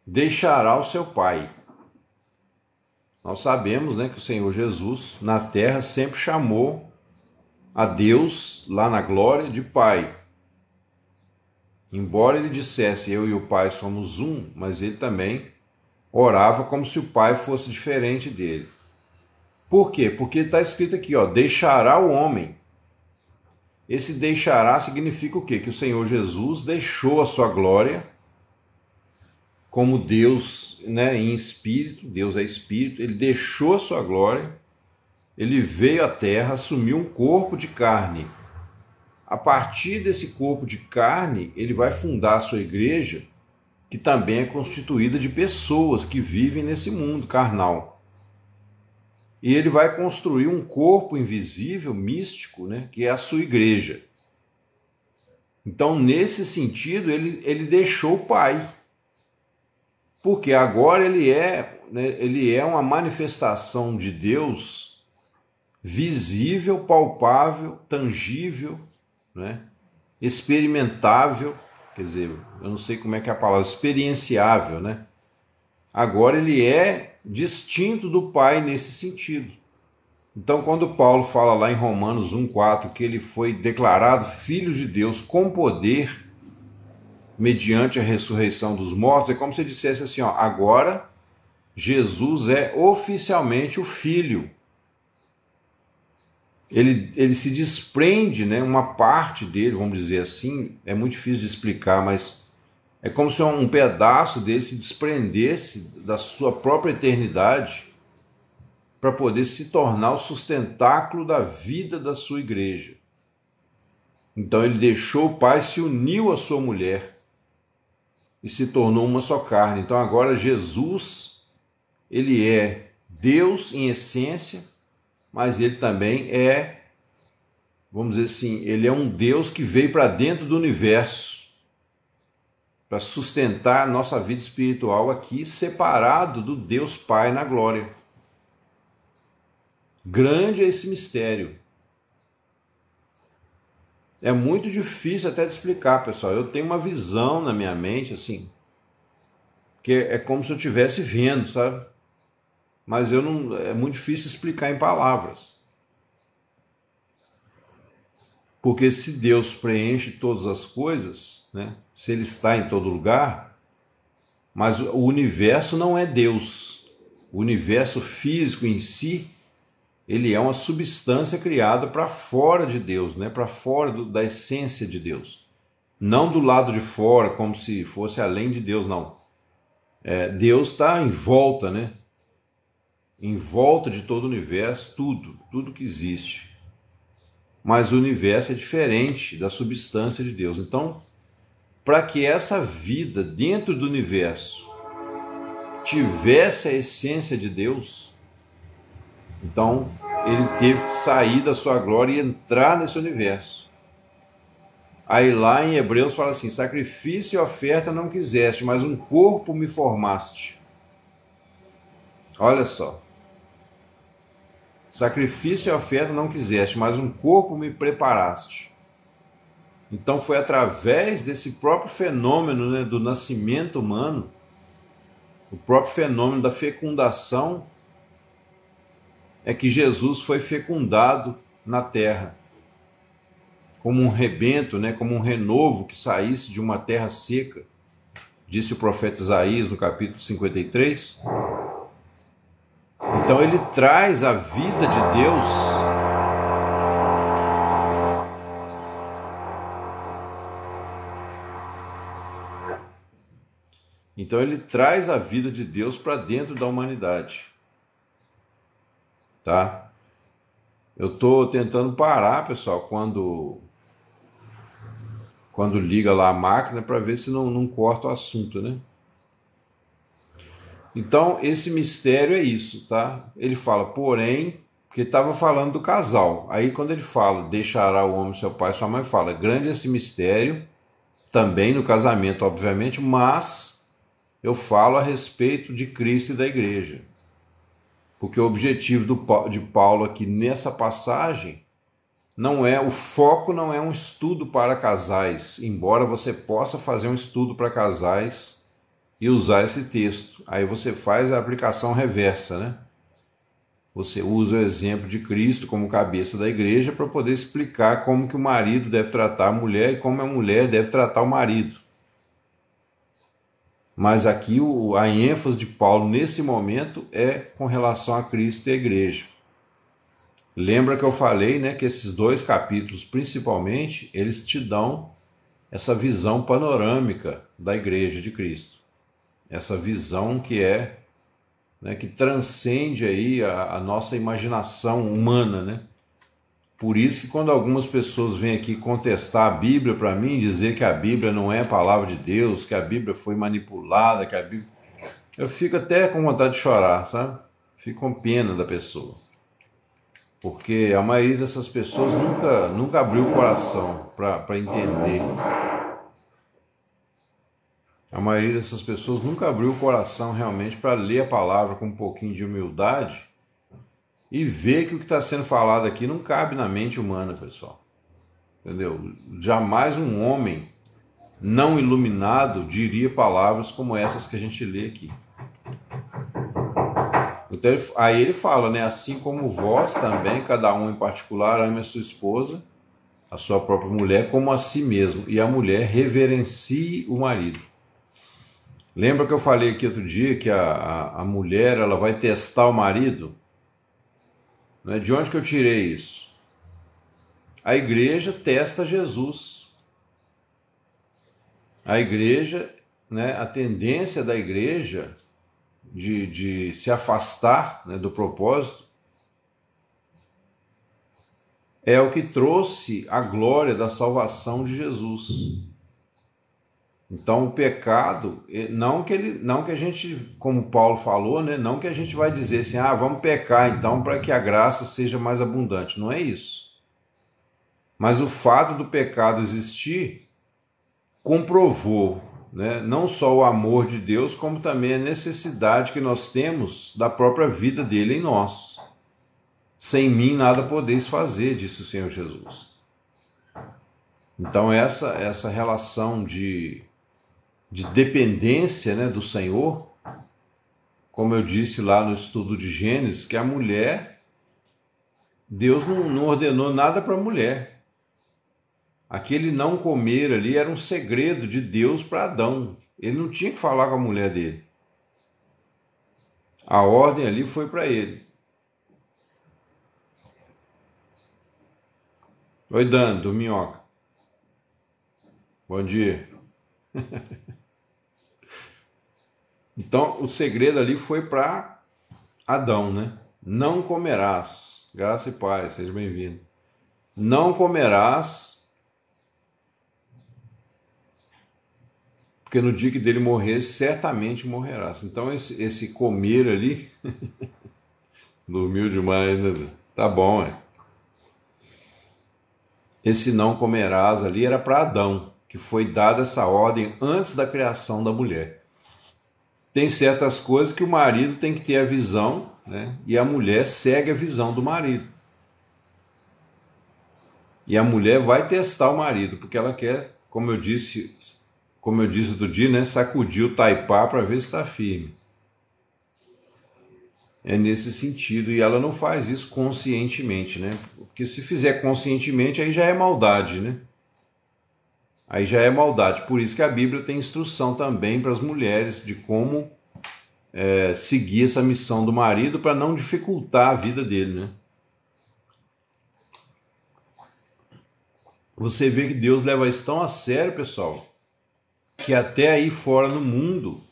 deixará o seu pai. Nós sabemos, né, que o Senhor Jesus, na terra, sempre chamou a Deus lá na glória de Pai. Embora ele dissesse eu e o Pai somos um, mas ele também orava como se o Pai fosse diferente dele. Por quê? Porque está escrito aqui, ó, deixará o homem. Esse deixará significa o quê? Que o Senhor Jesus deixou a sua glória como Deus, né, em espírito, Deus é espírito, ele deixou a sua glória, ele veio à terra, assumiu um corpo de carne. A partir desse corpo de carne, ele vai fundar a sua igreja, que também é constituída de pessoas que vivem nesse mundo carnal. E ele vai construir um corpo invisível, místico, né, que é a sua igreja. Então, nesse sentido, ele deixou o Pai. Porque agora ele é uma manifestação de Deus visível, palpável, tangível, né? Experimentável, quer dizer, eu não sei como é que é a palavra, experienciável, né? Agora ele é distinto do Pai nesse sentido. Então, quando Paulo fala lá em Romanos 1,4 que ele foi declarado filho de Deus com poder, mediante a ressurreição dos mortos, é como se dissesse assim, ó, agora Jesus é oficialmente o Filho. Ele se desprende, né, uma parte dele, vamos dizer assim, é muito difícil de explicar, mas é como se um pedaço dele se desprendesse da sua própria eternidade para poder se tornar o sustentáculo da vida da sua igreja. Então ele deixou o Pai, se uniu à sua mulher, e se tornou uma só carne. Então agora Jesus, ele é Deus em essência, mas ele também é, vamos dizer assim, ele é um Deus que veio para dentro do universo, para sustentar a nossa vida espiritual aqui, separado do Deus Pai na glória. Grande é esse mistério. É muito difícil até de explicar, pessoal. Eu tenho uma visão na minha mente, assim, que é como se eu estivesse vendo, sabe? Mas eu não, é muito difícil explicar em palavras. Porque se Deus preenche todas as coisas, né? Se ele está em todo lugar, mas o universo não é Deus. O universo físico em si, ele é uma substância criada para fora de Deus, né? Para fora da essência de Deus. Não do lado de fora, como se fosse além de Deus, não. Deus está em volta, né? Em volta de todo o universo, tudo que existe. Mas o universo é diferente da substância de Deus. Então, para que essa vida dentro do universo tivesse a essência de Deus, então ele teve que sair da sua glória e entrar nesse universo. Aí lá em Hebreus fala assim, sacrifício e oferta não quiseste, mas um corpo me formaste. Olha só. Sacrifício e oferta não quiseste, mas um corpo me preparaste. Então foi através desse próprio fenômeno, né, do nascimento humano, o próprio fenômeno da fecundação, é que Jesus foi fecundado na terra. Como um rebento, né, como um renovo que saísse de uma terra seca, disse o profeta Isaías no capítulo 53. Então ele traz a vida de Deus para dentro da humanidade. Tá? Eu estou tentando parar, pessoal, quando liga lá a máquina para ver se não corta o assunto, né? Então, esse mistério é isso, tá? Ele fala, porém, porque estava falando do casal. Aí, quando ele fala, deixará o homem seu pai e sua mãe, fala, grande esse mistério, também no casamento, obviamente, mas eu falo a respeito de Cristo e da igreja. Porque o objetivo de Paulo aqui nessa passagem o foco não é um estudo para casais, embora você possa fazer um estudo para casais e usar esse texto. Aí você faz a aplicação reversa, né? Você usa o exemplo de Cristo como cabeça da igreja para poder explicar como que o marido deve tratar a mulher e como a mulher deve tratar o marido. Mas aqui a ênfase de Paulo nesse momento é com relação a Cristo e a igreja. Lembra que eu falei, né, que esses dois capítulos, principalmente, eles te dão essa visão panorâmica da igreja de Cristo. Essa visão que é, né, que transcende aí a nossa imaginação humana, né? Por isso que quando algumas pessoas vêm aqui contestar a Bíblia para mim, dizer que a Bíblia não é a palavra de Deus, que a Bíblia foi manipulada, que a Bíblia... Eu fico até com vontade de chorar, sabe? Fico com pena da pessoa. Porque a maioria dessas pessoas nunca abriu o coração para entender. A maioria dessas pessoas nunca abriu o coração realmente para ler a palavra com um pouquinho de humildade e ver que o que está sendo falado aqui não cabe na mente humana, pessoal. Entendeu? Jamais um homem não iluminado diria palavras como essas que a gente lê aqui. Então, aí ele fala, né? Assim como vós também, cada um em particular, ame a sua esposa, a sua própria mulher, como a si mesmo. E a mulher reverencie o marido. Lembra que eu falei aqui outro dia que a mulher ela vai testar o marido? De onde que eu tirei isso? A igreja testa Jesus. A igreja, né, a tendência da igreja de se afastar, né, do propósito é o que trouxe a glória da salvação de Jesus. Então o pecado, não que a gente, como Paulo falou, né, não que a gente vai dizer assim, vamos pecar então para que a graça seja mais abundante. Não é isso. Mas o fato do pecado existir comprovou, né, não só o amor de Deus, como também a necessidade que nós temos da própria vida dele em nós. Sem mim nada podeis fazer, disse o Senhor Jesus. Então essa relação de dependência, né, do Senhor, como eu disse lá no estudo de Gênesis, que a mulher, Deus não ordenou nada para a mulher. Aquele não comer ali era um segredo de Deus para Adão. Ele não tinha que falar com a mulher dele. A ordem ali foi para ele. Oi, Dani, do Minhoca. Bom dia. Então, o segredo ali foi para Adão, né? Não comerás. Graça e paz, seja bem-vindo. Não comerás, porque no dia que dele morrer, certamente morrerás. Então, esse comer ali, dormiu demais, né? Tá bom, é. Esse não comerás ali era para Adão, que foi dada essa ordem antes da criação da mulher. Tem certas coisas que o marido tem que ter a visão, né? E a mulher segue a visão do marido. E a mulher vai testar o marido, porque ela quer, como eu disse outro dia, né, sacudir o taipá para ver se está firme. É nesse sentido, e ela não faz isso conscientemente, né? Porque se fizer conscientemente, aí já é maldade, né? Aí já é maldade. Por isso que a Bíblia tem instrução também para as mulheres de como seguir essa missão do marido para não dificultar a vida dele, né? Você vê que Deus leva isso tão a sério, pessoal, que até aí fora no mundo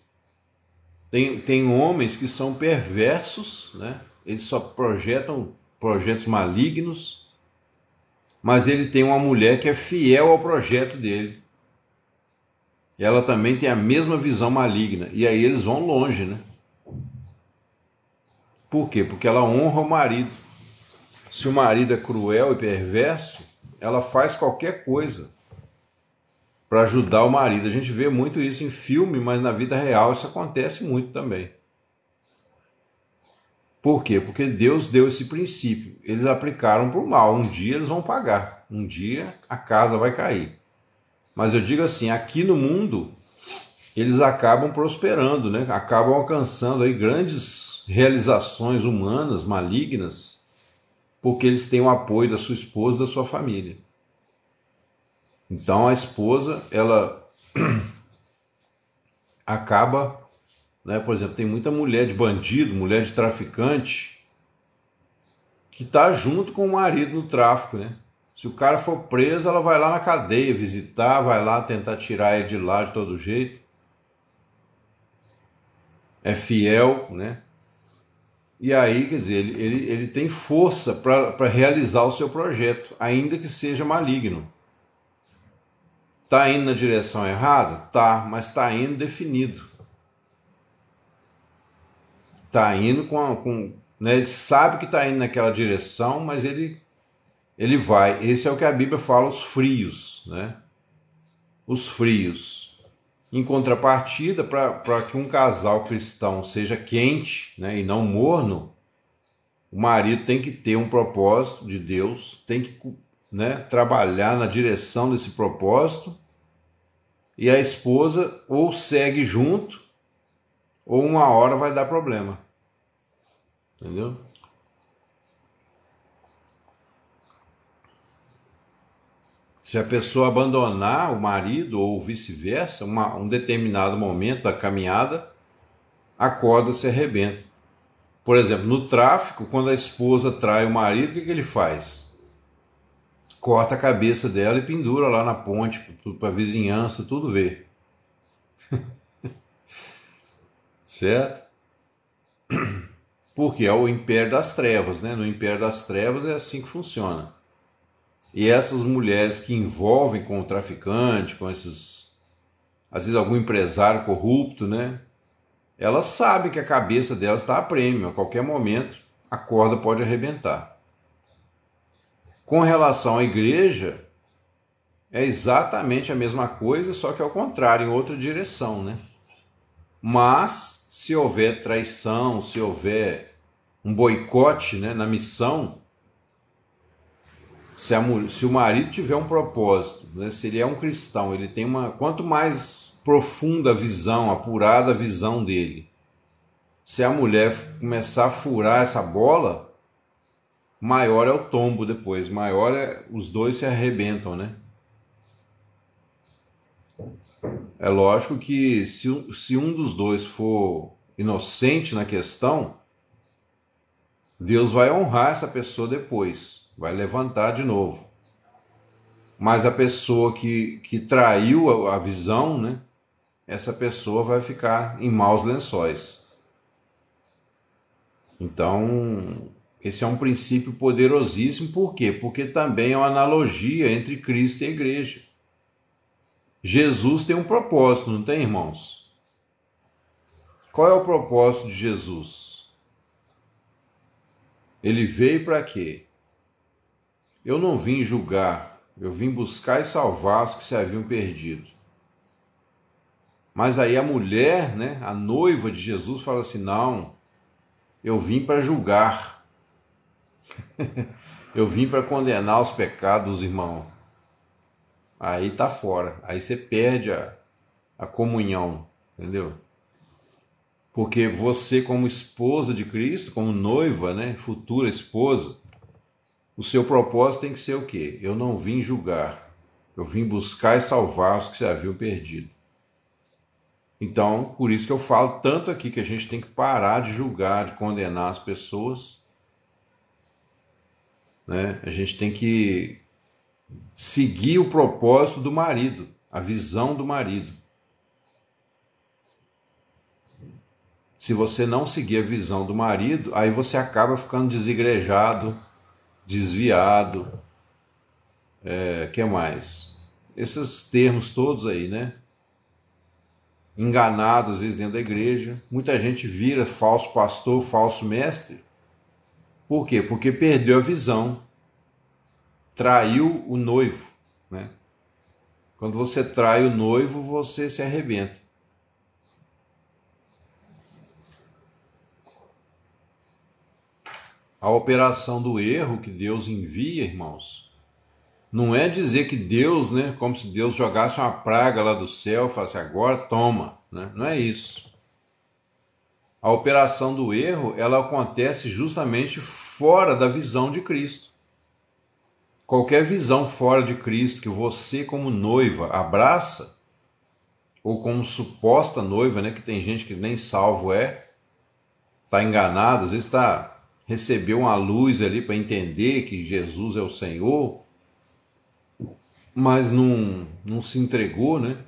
tem homens que são perversos, né? Eles só projetam projetos malignos, mas ele tem uma mulher que é fiel ao projeto dele. E ela também tem a mesma visão maligna. E aí eles vão longe, né? Por quê? Porque ela honra o marido. Se o marido é cruel e perverso, ela faz qualquer coisa para ajudar o marido. A gente vê muito isso em filme, mas na vida real isso acontece muito também. Por quê? Porque Deus deu esse princípio. Eles aplicaram para o mal. Um dia eles vão pagar. Um dia a casa vai cair. Mas eu digo assim, aqui no mundo, eles acabam prosperando, né? Acabam alcançando aí grandes realizações humanas malignas, porque eles têm o apoio da sua esposa e da sua família. Então a esposa, ela acaba, né, por exemplo, tem muita mulher de bandido, mulher de traficante, que está junto com o marido no tráfico, né? Se o cara for preso, ela vai lá na cadeia visitar, vai lá tentar tirar ele de lá de todo jeito. É fiel, né? E aí, quer dizer, ele tem força para realizar o seu projeto, ainda que seja maligno. Está indo na direção errada? Tá, mas está indo definido. Está indo né, ele sabe que está indo naquela direção, mas ele vai. Esse é o que a Bíblia fala, os frios, né? Os frios. Em contrapartida, para que um casal cristão seja quente, né, e não morno, o marido tem que ter um propósito de Deus, tem que, né, trabalhar na direção desse propósito, e a esposa ou segue junto, ou uma hora vai dar problema. Entendeu? Se a pessoa abandonar o marido ou vice-versa, um determinado momento da caminhada, a corda se arrebenta. Por exemplo, no tráfico, quando a esposa trai o marido, o que ele faz? Corta a cabeça dela e pendura lá na ponte, para a vizinhança, tudo ver. Certo? Porque é o império das trevas, né? No império das trevas é assim que funciona. E essas mulheres que envolvem com o traficante, com esses, às vezes algum empresário corrupto, né? Elas sabem que a cabeça delas está a prêmio, a qualquer momento a corda pode arrebentar. Com relação à igreja, é exatamente a mesma coisa, só que ao contrário, em outra direção, né? Mas se houver traição, se houver um boicote, né, na missão, se o marido tiver um propósito, né, se ele é um cristão, ele tem quanto mais profunda a visão, apurada a visão dele, se a mulher começar a furar essa bola, maior é o tombo depois, maior é, os dois se arrebentam, né? É lógico que se um dos dois for inocente na questão, Deus vai honrar essa pessoa depois, vai levantar de novo. Mas a pessoa que traiu a visão, né? Essa pessoa vai ficar em maus lençóis. Então, esse é um princípio poderosíssimo, por quê? Porque também é uma analogia entre Cristo e a igreja. Jesus tem um propósito, não tem, irmãos? Qual é o propósito de Jesus? Ele veio para quê? Eu não vim julgar, eu vim buscar e salvar os que se haviam perdido. Mas aí a mulher, né, a noiva de Jesus, fala assim: não, eu vim para julgar, eu vim para condenar os pecados dos irmãos. Aí tá fora, aí você perde a comunhão, entendeu? Porque você, como esposa de Cristo, como noiva, né, futura esposa, o seu propósito tem que ser o quê? Eu não vim julgar, eu vim buscar e salvar os que se haviam perdido. Então, por isso que eu falo tanto aqui que a gente tem que parar de julgar, de condenar as pessoas, né? A gente tem que seguir o propósito do marido, a visão do marido. Se você não seguir a visão do marido, aí você acaba ficando desigrejado, desviado, que mais? Esses termos todos aí, né? Enganado às vezes dentro da igreja. Muita gente vira falso pastor, falso mestre. Por quê? Porque perdeu a visão, traiu o noivo, né? Quando você trai o noivo, você se arrebenta. A operação do erro que Deus envia, irmãos, não é dizer que Deus, né, como se Deus jogasse uma praga lá do céu e falasse: agora toma, né? Não é isso. A operação do erro, ela acontece justamente fora da visão de Cristo. Qualquer visão fora de Cristo que você, como noiva, abraça, ou como suposta noiva, né, que tem gente que nem salvo está enganado, às vezes recebeu uma luz ali para entender que Jesus é o Senhor, mas não se entregou, né?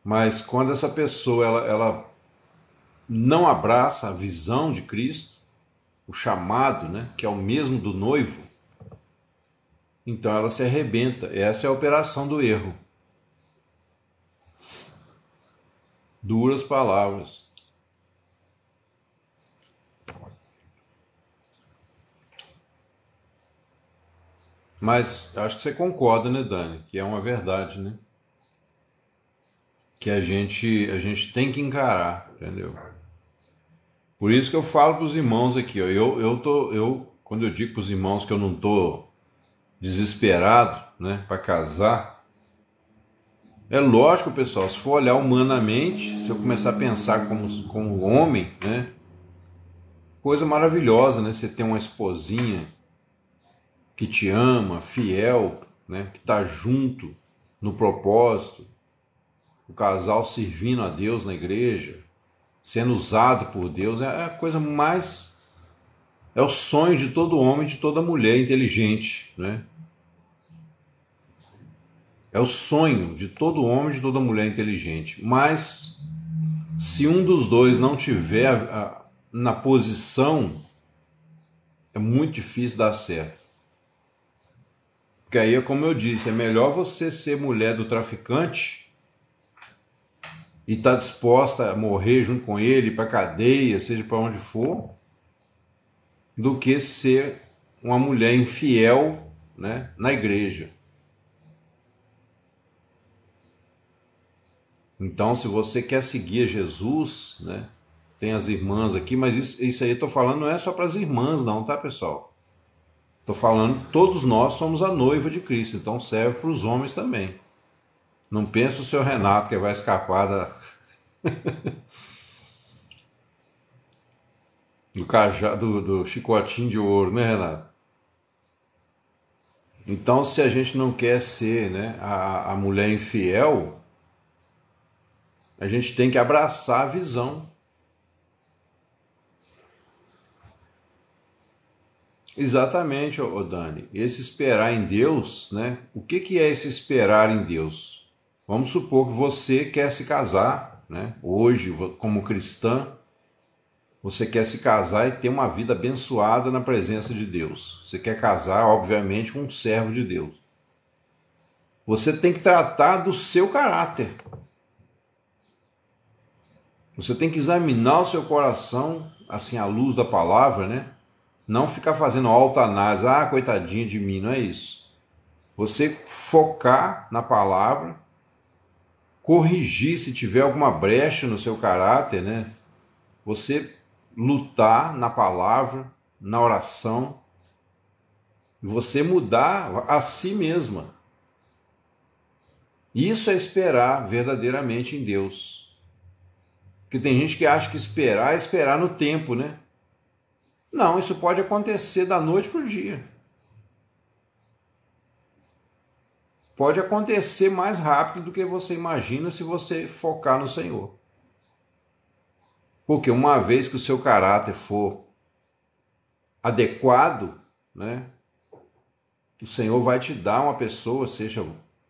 Mas quando essa pessoa ela não abraça a visão de Cristo, o chamado, né, que é o mesmo do noivo, então ela se arrebenta. Essa é a operação do erro. Duras palavras. Mas acho que você concorda, né, Dani? Que é uma verdade, né? Que a gente tem que encarar, entendeu? Por isso que eu falo para os irmãos aqui, ó, quando eu digo para os irmãos que eu não tô desesperado, né, para casar, é lógico, pessoal, se for olhar humanamente, se eu começar a pensar como homem, né, coisa maravilhosa, né, você ter uma esposinha que te ama, fiel, né, que tá junto no propósito, o casal servindo a Deus na igreja, sendo usado por Deus, é a coisa mais. É o sonho de todo homem, de toda mulher inteligente, né? É o sonho de todo homem, de toda mulher inteligente. Mas se um dos dois não tiver na posição, é muito difícil dar certo. Porque aí é como eu disse, é melhor você ser mulher do traficante e estar disposta a morrer junto com ele, para cadeia, seja para onde for, do que ser uma mulher infiel, né, na igreja. Então, se você quer seguir Jesus, né, tem as irmãs aqui, mas isso aí eu estou falando não é só para as irmãs, não, tá, pessoal? Estou falando, todos nós somos a noiva de Cristo, então serve para os homens também. Não pensa o seu Renato que vai escapar do cajado, do chicotinho de ouro, né, Renato? Então, se a gente não quer ser, né, a mulher infiel, a gente tem que abraçar a visão. Exatamente, ô Dani. Esse esperar em Deus, né? O que é esse esperar em Deus? Vamos supor que você quer se casar, né? Hoje, como cristã, você quer se casar e ter uma vida abençoada na presença de Deus. Você quer casar, obviamente, com um servo de Deus. Você tem que tratar do seu caráter. Você tem que examinar o seu coração, assim, à luz da palavra, né? Não ficar fazendo autoanálise, coitadinho de mim, não é isso. Você focar na palavra, corrigir se tiver alguma brecha no seu caráter, né? Você lutar na palavra, na oração, e você mudar a si mesma. Isso é esperar verdadeiramente em Deus. Porque tem gente que acha que esperar é esperar no tempo, né? Não, isso pode acontecer da noite para o dia. Pode acontecer mais rápido do que você imagina se você focar no Senhor. Porque uma vez que o seu caráter for adequado, né, o Senhor vai te dar uma pessoa, seja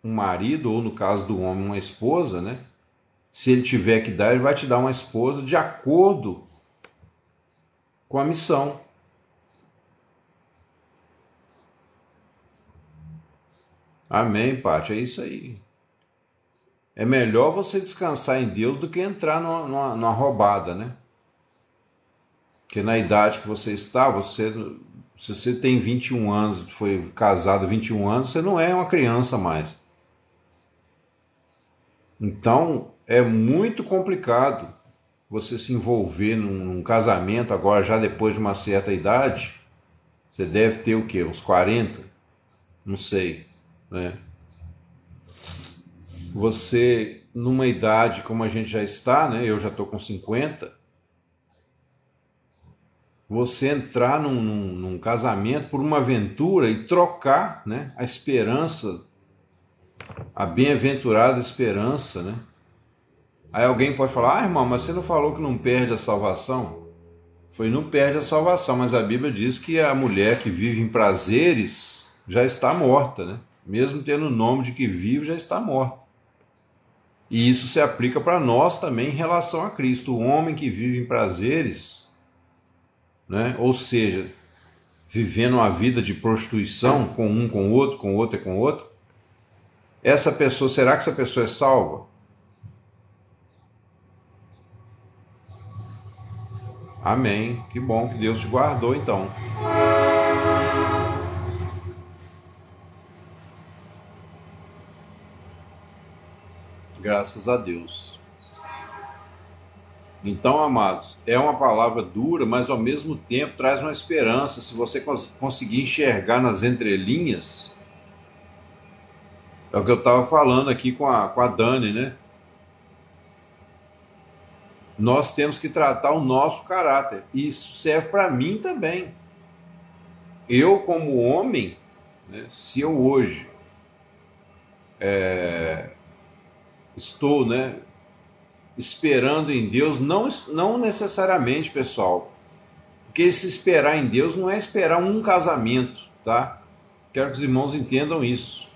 um marido ou no caso do homem uma esposa, né? Se ele tiver que dar, ele vai te dar uma esposa de acordo com a missão. Amém, Paty, é isso aí. É melhor você descansar em Deus do que entrar numa roubada, né? Porque na idade que você está, se você tem 21 anos, foi casado 21 anos, você não é uma criança mais. Então, é muito complicado você se envolver num casamento agora, já depois de uma certa idade. Você deve ter o quê? Uns 40? Não sei, né? Você numa idade como a gente já está, né? Eu já estou com 50. Você entrar num casamento por uma aventura e trocar, né, a esperança, a bem-aventurada esperança, né? Aí alguém pode falar, irmão, mas você não falou que não perde a salvação? Foi, não perde a salvação, mas a Bíblia diz que a mulher que vive em prazeres já está morta, né? Mesmo tendo o nome de que vive, já está morta. E isso se aplica para nós também em relação a Cristo. O homem que vive em prazeres, né? Ou seja, vivendo uma vida de prostituição com um com o outro, com o outro e com o outro, essa pessoa, será que essa pessoa é salva? Amém. Que bom que Deus te guardou então. Graças a Deus. Então, amados, é uma palavra dura, mas ao mesmo tempo traz uma esperança. Se você conseguir enxergar nas entrelinhas, é o que eu estava falando aqui com a Dani, né? Nós temos que tratar o nosso caráter. Isso serve para mim também. Eu, como homem, né, se eu hoje estou, né, esperando em Deus, não necessariamente, pessoal, porque esse esperar em Deus não é esperar um casamento, tá? Quero que os irmãos entendam isso.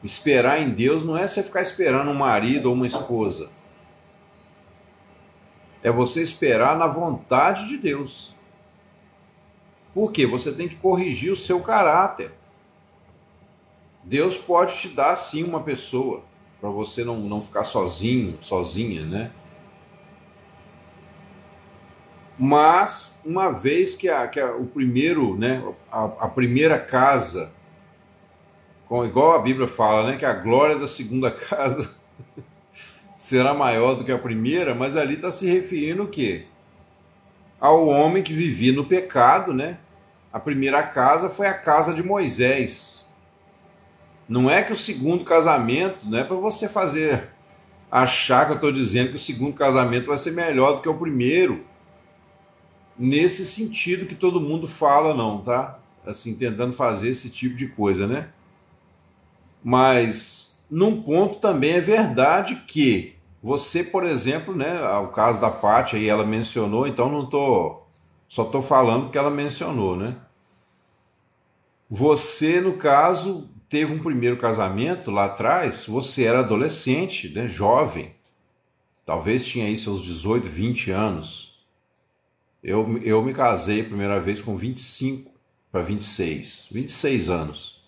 Esperar em Deus não é você ficar esperando um marido ou uma esposa. É você esperar na vontade de Deus. Por quê? Você tem que corrigir o seu caráter. Deus pode te dar, sim, uma pessoa, para você não ficar sozinho, sozinha, né? Mas, uma vez que o primeiro, né, a primeira casa, igual a Bíblia fala, né, que a glória da segunda casa será maior do que a primeira, mas ali está se referindo o quê? Ao homem que vivia no pecado, né? A primeira casa foi a casa de Moisés. Não é que o segundo casamento, não é para você achar que eu estou dizendo que o segundo casamento vai ser melhor do que o primeiro, nesse sentido que todo mundo fala, não, tá? Assim, tentando fazer esse tipo de coisa, né? Mas, num ponto também é verdade que você, por exemplo, né, o caso da Paty aí, ela mencionou, então só estou falando porque ela mencionou, né? Você, no caso, teve um primeiro casamento lá atrás, você era adolescente, né, jovem, talvez tinha aí seus 18, 20 anos. Eu me casei a primeira vez com 25 para 26 anos.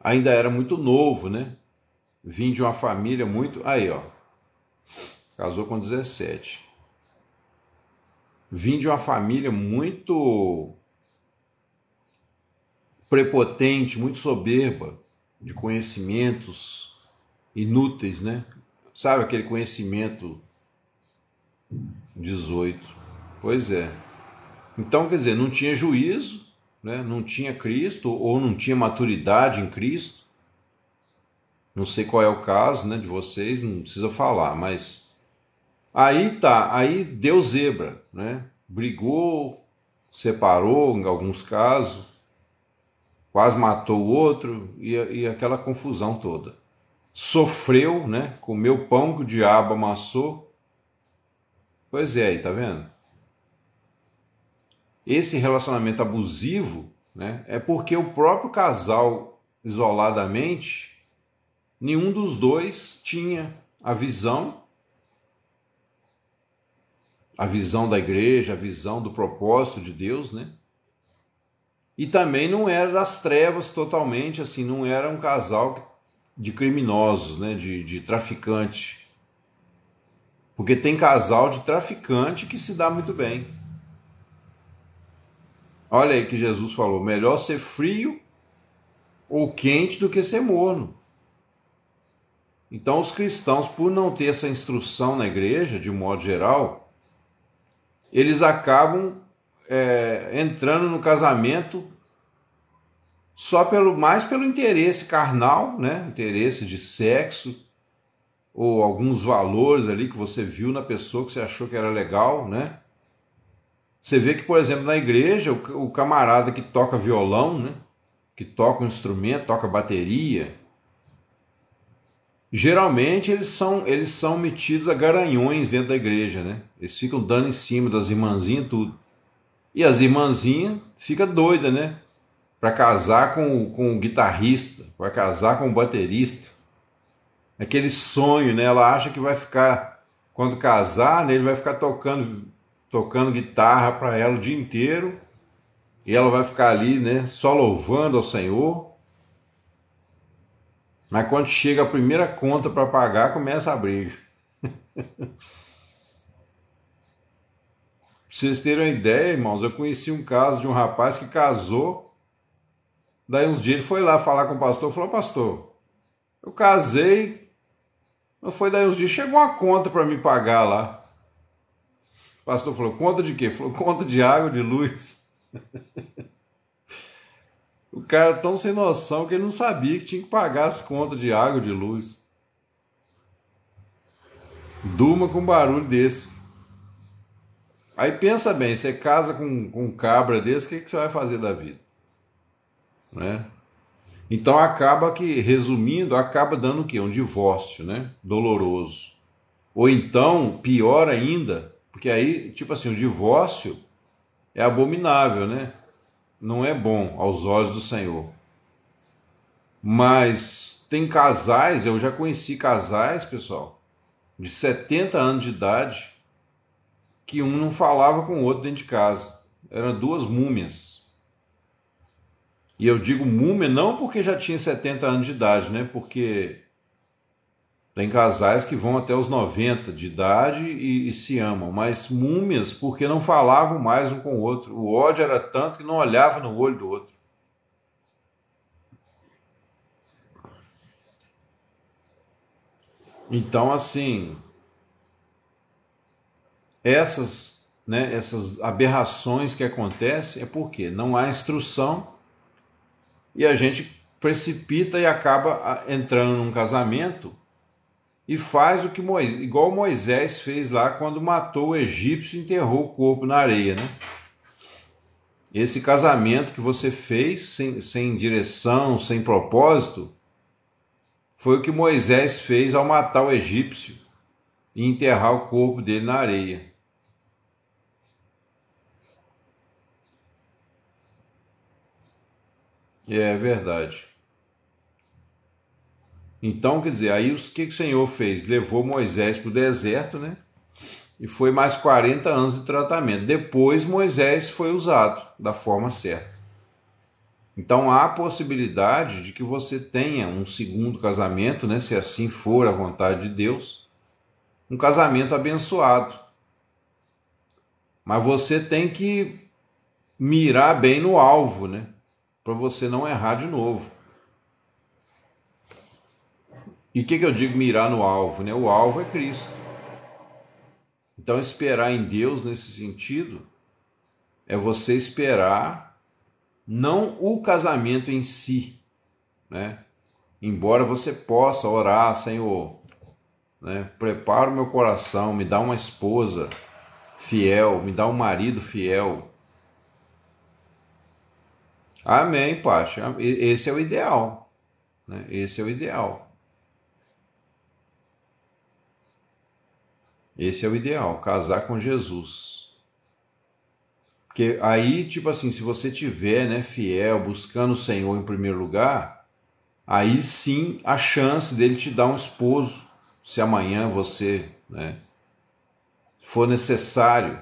Ainda era muito novo, né? Vim de uma família muito... Aí, ó. Casou com 17. Vim de uma família muito prepotente, muito soberba, de conhecimentos inúteis, né? Sabe aquele conhecimento 18? Pois é. Então, quer dizer, não tinha juízo, né? Não tinha Cristo, ou não tinha maturidade em Cristo. Não sei qual é o caso, né, de vocês, não precisa falar, mas aí tá, aí deu zebra, né? Brigou, separou em alguns casos, quase matou o outro e aquela confusão toda. Sofreu, né? Comeu pão que o diabo amassou. Pois é, aí, tá vendo? Esse relacionamento abusivo, né, é porque o próprio casal, isoladamente, nenhum dos dois tinha a visão da igreja, a visão do propósito de Deus, né? E também não era das trevas totalmente, assim, não era um casal de criminosos, né, de traficante. Porque tem casal de traficante que se dá muito bem. Olha aí que Jesus falou, melhor ser frio ou quente do que ser morno. Então os cristãos, por não ter essa instrução na igreja, de um modo geral, eles acabam entrando no casamento só mais pelo interesse carnal, né? Interesse de sexo, ou alguns valores ali que você viu na pessoa que você achou que era legal, né? Você vê que, por exemplo, na igreja, o camarada que toca violão, né? Que toca um instrumento, toca bateria, geralmente eles são metidos a garanhões dentro da igreja, né? Eles ficam dando em cima das irmãzinhas e tudo. E as irmãzinhas ficam doidas, né? Para casar com o guitarrista, para casar com o baterista. Aquele sonho, né? Ela acha que vai ficar, quando casar, né? Ele vai ficar tocando guitarra para ela o dia inteiro. E ela vai ficar ali, né? Só louvando ao Senhor. Mas quando chega a primeira conta para pagar, começa a briga. Pra vocês terem uma ideia, irmãos, eu conheci um caso de um rapaz que casou. Daí uns dias ele foi lá falar com o pastor, falou: pastor, eu casei, não foi daí uns dias, chegou uma conta para me pagar lá. O pastor falou: conta de quê? Falou: conta de água, de luz. O cara tão sem noção que ele não sabia que tinha que pagar as contas de água, de luz. Durma com um barulho desse. Aí pensa bem, você casa com um cabra desse, o que você vai fazer da vida? Né? Então acaba que, resumindo, acaba dando o quê? Um divórcio, né? Doloroso. Ou então, pior ainda, porque aí, tipo assim, o divórcio é abominável, né? Não é bom aos olhos do Senhor. Mas tem casais, eu já conheci casais, pessoal, de 70 anos de idade, que um não falava com o outro dentro de casa. Eram duas múmias. E eu digo múmia não porque já tinha 70 anos de idade, né? Porque tem casais que vão até os 90 de idade e se amam, mas múmias porque não falavam mais um com o outro. O ódio era tanto que não olhava no olho do outro. Então, assim, essas aberrações que acontecem é porque não há instrução e a gente precipita e acaba entrando num casamento e faz o que igual Moisés fez lá quando matou o egípcio e enterrou o corpo na areia, né? Esse casamento que você fez sem direção, sem propósito, foi o que Moisés fez ao matar o egípcio e enterrar o corpo dele na areia. É verdade. Então, quer dizer, aí o que o Senhor fez? Levou Moisés para o deserto, né? E foi mais 40 anos de tratamento. Depois Moisés foi usado da forma certa. Então há a possibilidade de que você tenha um segundo casamento, né? Se assim for a vontade de Deus, um casamento abençoado. Mas você tem que mirar bem no alvo, né? Para você não errar de novo. E o que eu digo mirar no alvo, né? O alvo é Cristo. Então esperar em Deus nesse sentido é você esperar não o casamento em si, né? Embora você possa orar, Senhor, né? Prepara o meu coração, me dá uma esposa fiel, me dá um marido fiel. Amém, Pacha. Esse é o ideal, né? Esse é o ideal. Esse é o ideal, casar com Jesus. Porque aí, tipo assim, se você tiver, né, fiel, buscando o Senhor em primeiro lugar, aí sim a chance dele te dar um esposo, se amanhã você, né, for necessário.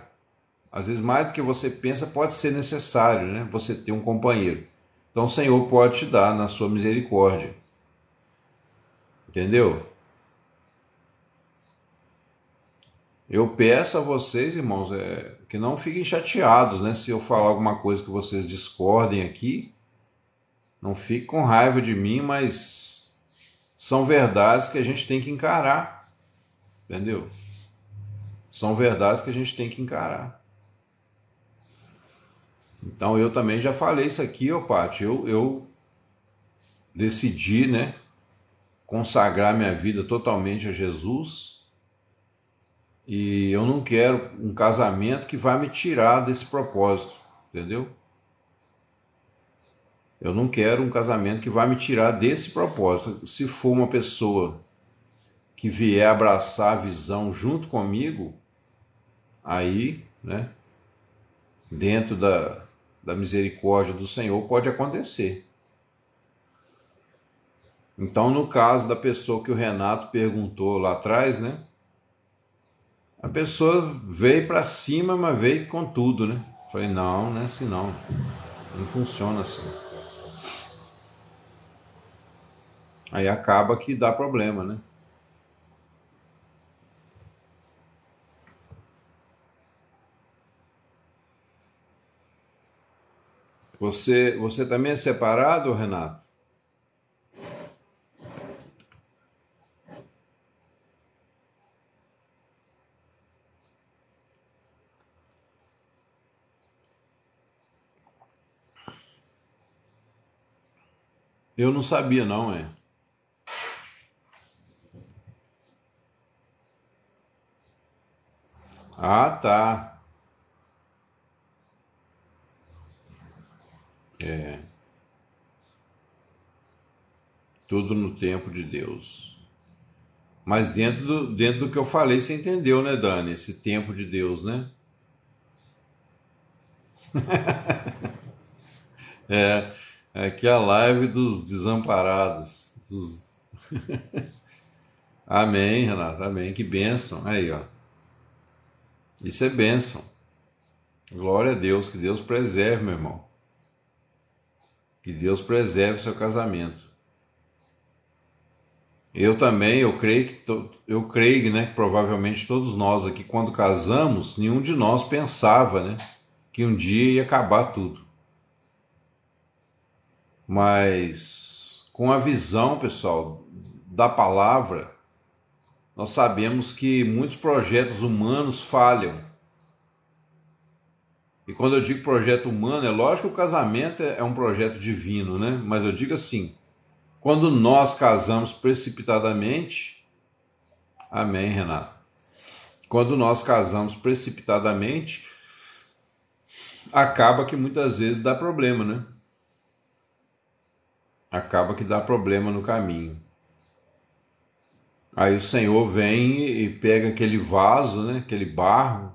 Às vezes mais do que você pensa pode ser necessário, né, você ter um companheiro. Então o Senhor pode te dar na sua misericórdia. Entendeu? Eu peço a vocês, irmãos, que não fiquem chateados, né? Se eu falar alguma coisa que vocês discordem aqui, não fiquem com raiva de mim, mas são verdades que a gente tem que encarar, entendeu? São verdades que a gente tem que encarar. Então eu também já falei isso aqui, ó, Paty. Eu decidi, né, consagrar minha vida totalmente a Jesus, e eu não quero um casamento que vai me tirar desse propósito, entendeu? Eu não quero um casamento que vai me tirar desse propósito. Se for uma pessoa que vier abraçar a visão junto comigo, aí, né, dentro da misericórdia do Senhor, pode acontecer. Então, no caso da pessoa que o Renato perguntou lá atrás, né, a pessoa veio para cima, mas veio com tudo, né? Falei, não, não é assim não. Não funciona assim. Aí acaba que dá problema, né? Você também é separado, Renato? Eu não sabia, não, é. Ah, tá. É, tudo no tempo de Deus. Mas dentro do que eu falei, você entendeu, né, Dani? Esse tempo de Deus, né? É, aqui é a live dos desamparados. Amém, Renato, amém. Que bênção. Aí, ó. Isso é bênção. Glória a Deus, que Deus preserve, meu irmão. Que Deus preserve o seu casamento. Eu também, eu creio, né, que provavelmente todos nós aqui, quando casamos, nenhum de nós pensava, né, que um dia ia acabar tudo. Mas com a visão, pessoal, da palavra, nós sabemos que muitos projetos humanos falham. E quando eu digo projeto humano, é lógico que o casamento é um projeto divino, né? Mas eu digo assim, quando nós casamos precipitadamente, amém, Renato. Quando nós casamos precipitadamente, acaba que muitas vezes dá problema, né? Acaba que dá problema no caminho. Aí o Senhor vem e pega aquele vaso, né, aquele barro,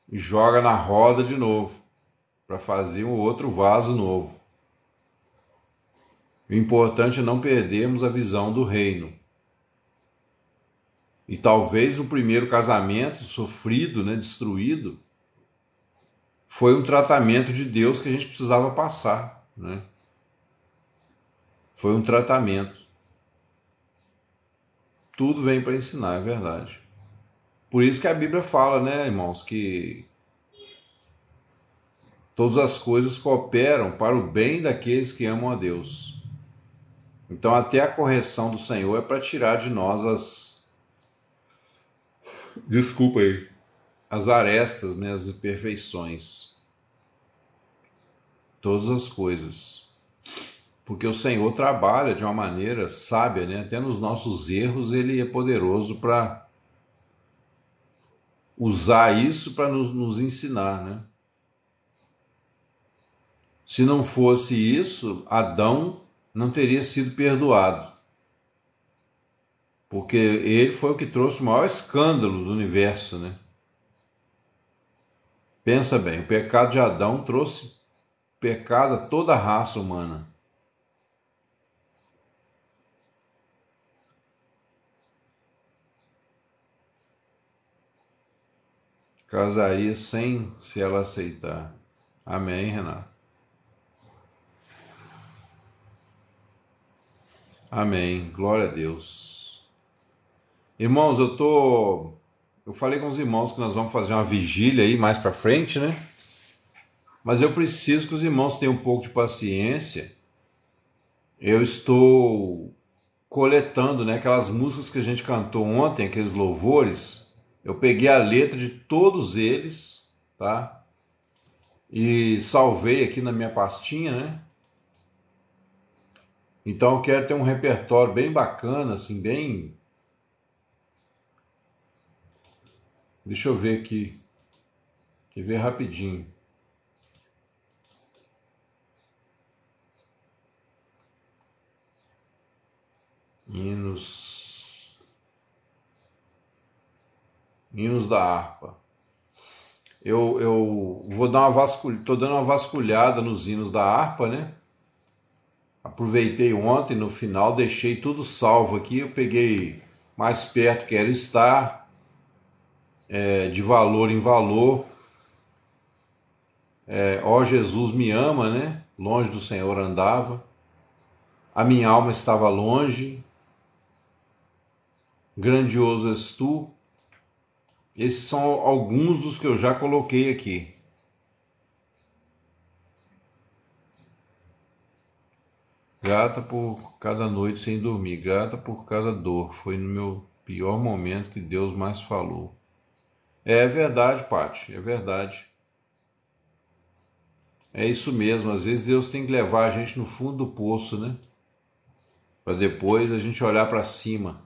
e joga na roda de novo, para fazer um outro vaso novo. O importante é não perdermos a visão do reino. E talvez o primeiro casamento sofrido, né, destruído, foi um tratamento de Deus que a gente precisava passar, né? Foi um tratamento. Tudo vem para ensinar, é verdade. Por isso que a Bíblia fala, né, irmãos, que todas as coisas cooperam para o bem daqueles que amam a Deus. Então, até a correção do Senhor é para tirar de nós desculpa aí, as arestas, né, as imperfeições, todas as coisas. Porque o Senhor trabalha de uma maneira sábia, né? Até nos nossos erros ele é poderoso para usar isso para nos ensinar, né? Se não fosse isso, Adão não teria sido perdoado, porque ele foi o que trouxe o maior escândalo do universo, né? Pensa bem, o pecado de Adão trouxe pecado a toda a raça humana. Casaria sem se ela aceitar. Amém, Renato. Amém. Glória a Deus. Irmãos, eu falei com os irmãos que nós vamos fazer uma vigília aí mais para frente, né? Mas eu preciso que os irmãos tenham um pouco de paciência. Eu estou coletando, né, aquelas músicas que a gente cantou ontem, aqueles louvores. Eu peguei a letra de todos eles, tá? E salvei aqui na minha pastinha, né? Então eu quero ter um repertório bem bacana, assim, bem... Deixa eu ver aqui. Quer ver rapidinho. Hinos. Hinos da harpa. Eu vou dar tô dando uma vasculhada nos hinos da harpa, né? Aproveitei ontem, no final, deixei tudo salvo aqui. Eu peguei mais perto, quero estar, de valor em valor. Ó Jesus me ama, né? Longe do Senhor andava. A minha alma estava longe. Grandioso és tu. Esses são alguns dos que eu já coloquei aqui. Grata por cada noite sem dormir, grata por cada dor. Foi no meu pior momento que Deus mais falou. É verdade, Paty, é verdade. É isso mesmo, às vezes Deus tem que levar a gente no fundo do poço, né? Para depois a gente olhar para cima.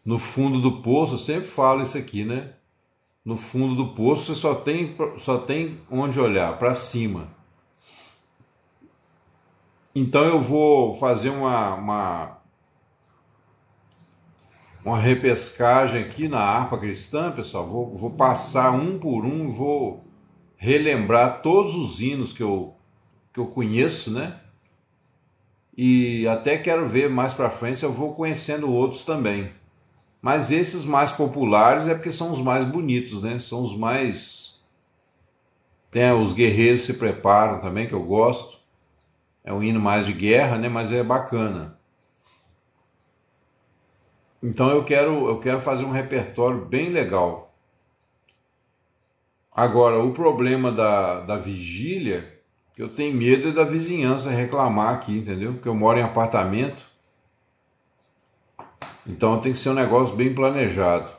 No fundo do poço, eu sempre falo isso aqui, né? No fundo do poço você só tem onde olhar, para cima. Então eu vou fazer uma repescagem aqui na harpa cristã, pessoal. Vou passar um por um, vou relembrar todos os hinos que eu conheço, né? E até quero ver mais para frente se eu vou conhecendo outros também. Mas esses mais populares é porque são os mais bonitos, né? São os mais... Tem os guerreiros se preparam também, que eu gosto. É um hino mais de guerra, né? Mas é bacana. Então eu quero fazer um repertório bem legal. Agora, o problema da vigília, que eu tenho medo é da vizinhança reclamar aqui, entendeu? Porque eu moro em apartamento. Então tem que ser um negócio bem planejado.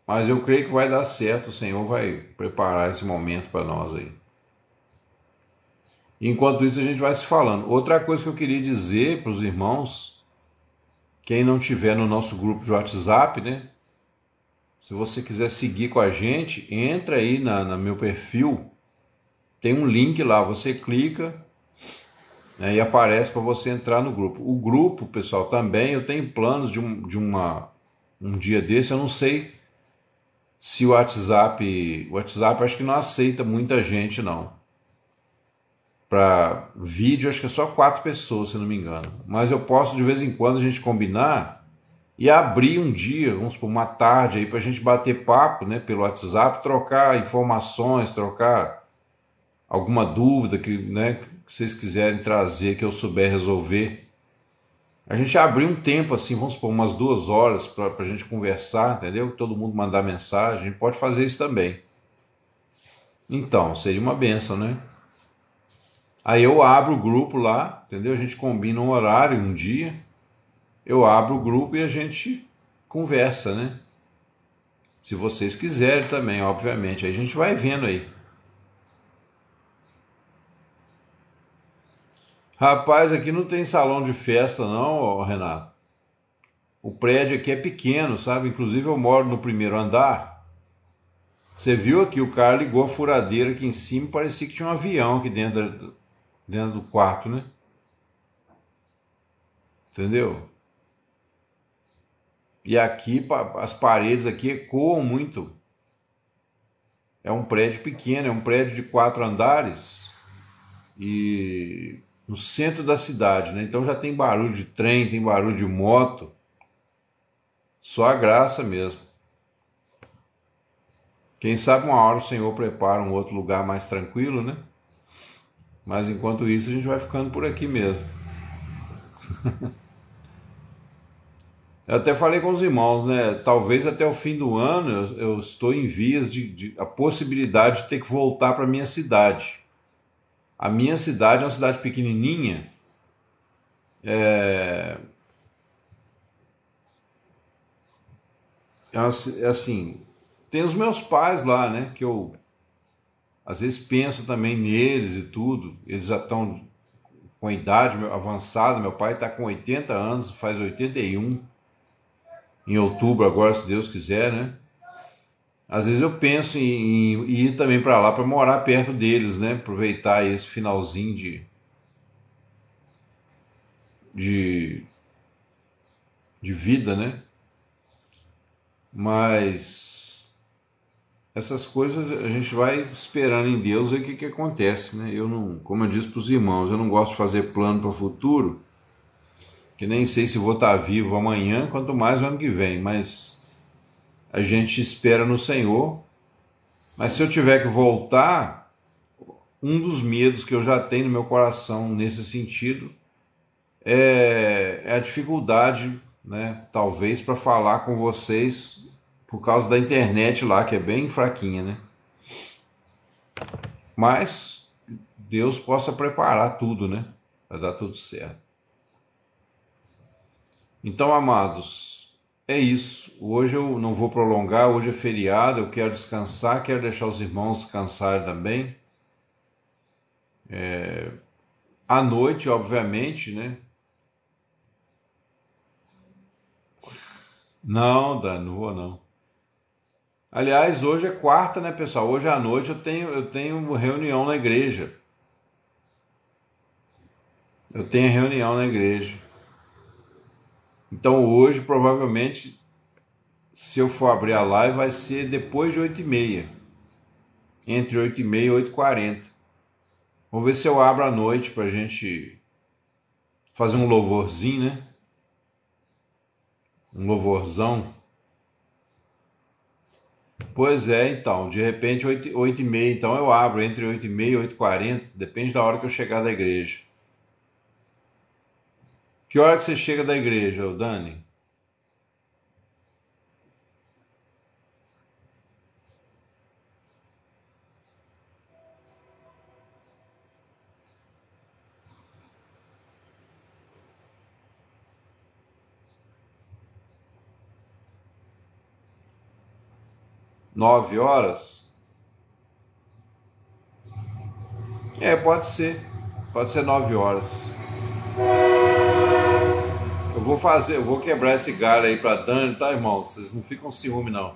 Mas eu creio que vai dar certo, o Senhor vai preparar esse momento para nós aí. Enquanto isso, a gente vai se falando. Outra coisa que eu queria dizer para os irmãos, quem não tiver no nosso grupo de WhatsApp, né? Se você quiser seguir com a gente, entra aí no meu perfil, tem um link lá, você clica, né, e aparece para você entrar no grupo. O grupo, pessoal, também eu tenho planos um dia desse, eu não sei se o WhatsApp acho que não aceita muita gente não. Para vídeo, acho que é só 4 pessoas, se não me engano. Mas eu posso, de vez em quando, a gente combinar e abrir um dia, vamos supor, uma tarde aí, para a gente bater papo, né, pelo WhatsApp, trocar informações, trocar alguma dúvida né, que vocês quiserem trazer, que eu souber resolver. A gente abrir um tempo, assim, vamos supor, umas 2 horas para a gente conversar, entendeu? Todo mundo mandar mensagem, a gente pode fazer isso também. Então, seria uma benção, né? Aí eu abro o grupo lá, entendeu? A gente combina um horário, um dia. Eu abro o grupo e a gente conversa, né? Se vocês quiserem também, obviamente. Aí a gente vai vendo aí. Rapaz, aqui não tem salão de festa não, ó, Renato. O prédio aqui é pequeno, sabe? Inclusive eu moro no primeiro andar. Você viu aqui, o cara ligou a furadeira aqui em cima, parecia que tinha um avião aqui dentro do quarto, né? Entendeu? E aqui, as paredes aqui ecoam muito. É um prédio pequeno, é um prédio de 4 andares e no centro da cidade, né? Então já tem barulho de trem, tem barulho de moto. Só a graça mesmo. Quem sabe uma hora o Senhor prepara um outro lugar mais tranquilo, né? Mas enquanto isso a gente vai ficando por aqui mesmo. Eu até falei com os irmãos, né? Talvez até o fim do ano eu estou em vias de a possibilidade de ter que voltar para minha cidade. A minha cidade é uma cidade pequenininha. Assim, tem os meus pais lá, né? Que eu às vezes penso também neles e tudo. Eles já estão com idade avançada. Meu pai está com 80 anos, faz 81 em outubro agora, se Deus quiser, né? Às vezes eu penso em ir também para lá para morar perto deles, né? Aproveitar esse finalzinho de, de vida, né? Mas essas coisas a gente vai esperando em Deus ver o que acontece, né? Eu não, como eu disse para os irmãos, eu não gosto de fazer plano para o futuro, que nem sei se vou estar vivo amanhã, quanto mais no ano que vem, mas a gente espera no Senhor. Mas se eu tiver que voltar, um dos medos que eu já tenho no meu coração nesse sentido é a dificuldade, né, talvez, para falar com vocês por causa da internet lá, que é bem fraquinha, né? Mas Deus possa preparar tudo, né? Vai dar tudo certo. Então, amados, é isso. Hoje eu não vou prolongar, hoje é feriado, eu quero descansar, quero deixar os irmãos descansarem também. À noite, obviamente, né? Não, Dan, não vou não. Aliás, hoje é quarta, né, pessoal? Hoje à noite eu tenho reunião na igreja. Eu tenho reunião na igreja. Então hoje, provavelmente, se eu for abrir a live, vai ser depois de 8h30. Entre 8h30 e 8h40. Vamos ver se eu abro à noite pra gente fazer um louvorzinho, né? Um louvorzão. Pois é, então, de repente 8h30, então eu abro entre 8h30 e 8h40, depende da hora que eu chegar da igreja. Que hora que você chega da igreja, ô Dani? 9 horas? É, pode ser. Pode ser 9 horas. Eu vou quebrar esse galho aí pra Dani, tá, irmão? Vocês não ficam ciúme, não.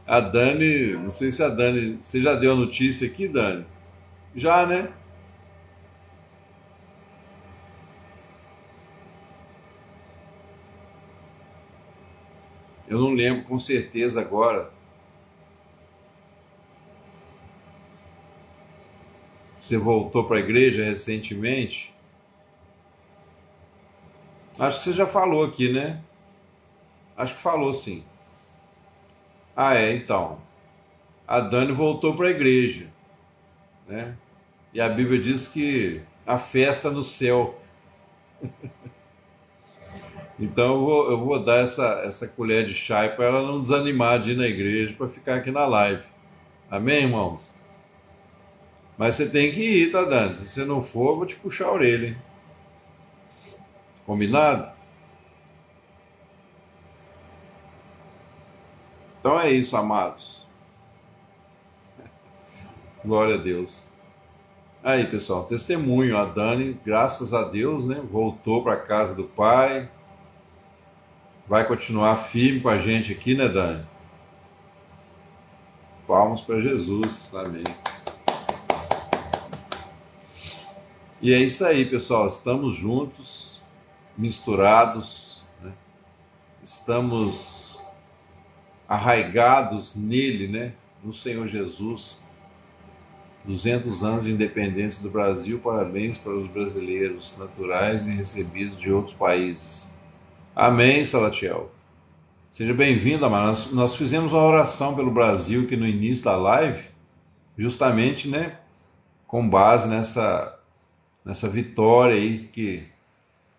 A Dani, não sei se a Dani. Você já deu a notícia aqui, Dani? Já, né? Eu não lembro com certeza agora. Você voltou para a igreja recentemente? Acho que você já falou aqui, né? Acho que falou sim. Ah, é, então. A Dani voltou para a igreja, né? E a Bíblia diz que a festa no céu. Então eu vou dar essa colher de chá para ela não desanimar de ir na igreja, para ficar aqui na live. Amém, irmãos? Mas você tem que ir, tá, Dani? Se você não for, eu vou te puxar a orelha, hein? Combinado? Então é isso, amados. Glória a Deus. Aí, pessoal, testemunho. A Dani, graças a Deus, né? Voltou para a casa do pai. Vai continuar firme com a gente aqui, né, Dani? Palmas para Jesus. Amém. E é isso aí, pessoal. Estamos juntos, misturados, né? Estamos arraigados nele, né? No Senhor Jesus. 200 anos de independência do Brasil. Parabéns para os brasileiros naturais e recebidos de outros países. Amém, Salatiel. Seja bem-vindo, amado. Nós fizemos uma oração pelo Brasil aqui no início da live, justamente, né, com base nessa vitória aí, que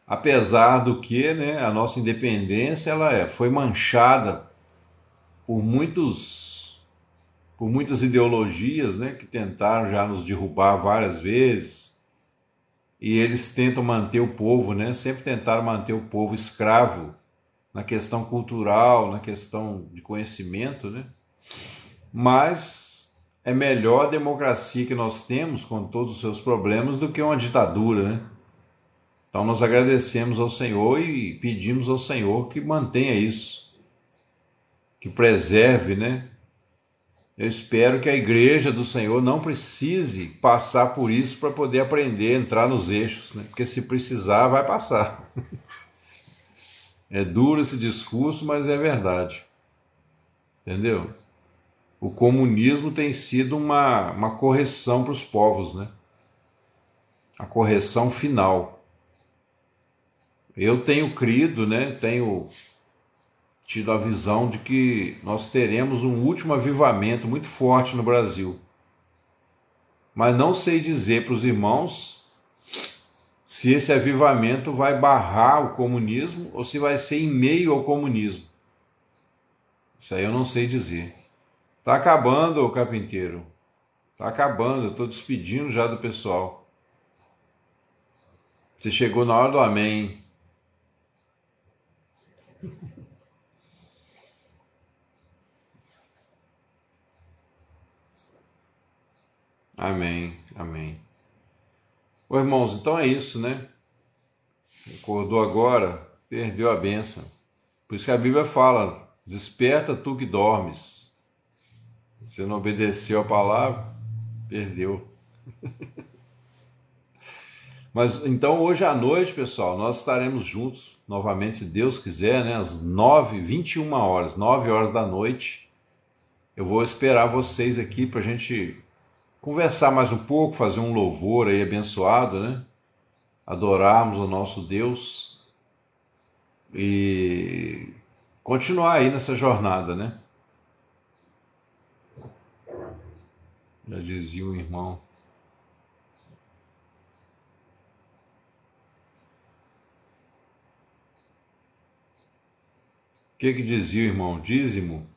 apesar do que, né, a nossa independência foi manchada por muitas ideologias, né, que tentaram já nos derrubar várias vezes, e eles tentam manter o povo, né, sempre tentaram manter o povo escravo na questão cultural, na questão de conhecimento, né? Mas é melhor a democracia que nós temos, com todos os seus problemas, do que uma ditadura, né? Então nós agradecemos ao Senhor e pedimos ao Senhor que mantenha isso, que preserve, né? Eu espero que a igreja do Senhor não precise passar por isso para poder aprender a entrar nos eixos, né? Porque se precisar, vai passar. É duro esse discurso, mas é verdade. Entendeu? O comunismo tem sido uma correção para os povos, né? A correção final. Eu tenho crido, né? Tenho tido a visão de que nós teremos um último avivamento muito forte no Brasil. Mas não sei dizer para os irmãos se esse avivamento vai barrar o comunismo ou se vai ser em meio ao comunismo. Isso aí eu não sei dizer. Tá acabando, ô carpinteiro. Tá acabando, eu estou despedindo já do pessoal. Você chegou na hora do amém. Amém, amém. Ô irmãos, então é isso, né? Acordou agora, perdeu a bênção. Por isso que a Bíblia fala: desperta tu que dormes. Você não obedeceu a palavra, perdeu. Mas então hoje à noite, pessoal, nós estaremos juntos novamente, se Deus quiser, né? Às 21 horas, 9 horas da noite. Eu vou esperar vocês aqui para a gente conversar mais um pouco, fazer um louvor aí abençoado, né? Adorarmos o nosso Deus e continuar aí nessa jornada, né? Já dizia o irmão. O que dizia o irmão? Dízimo?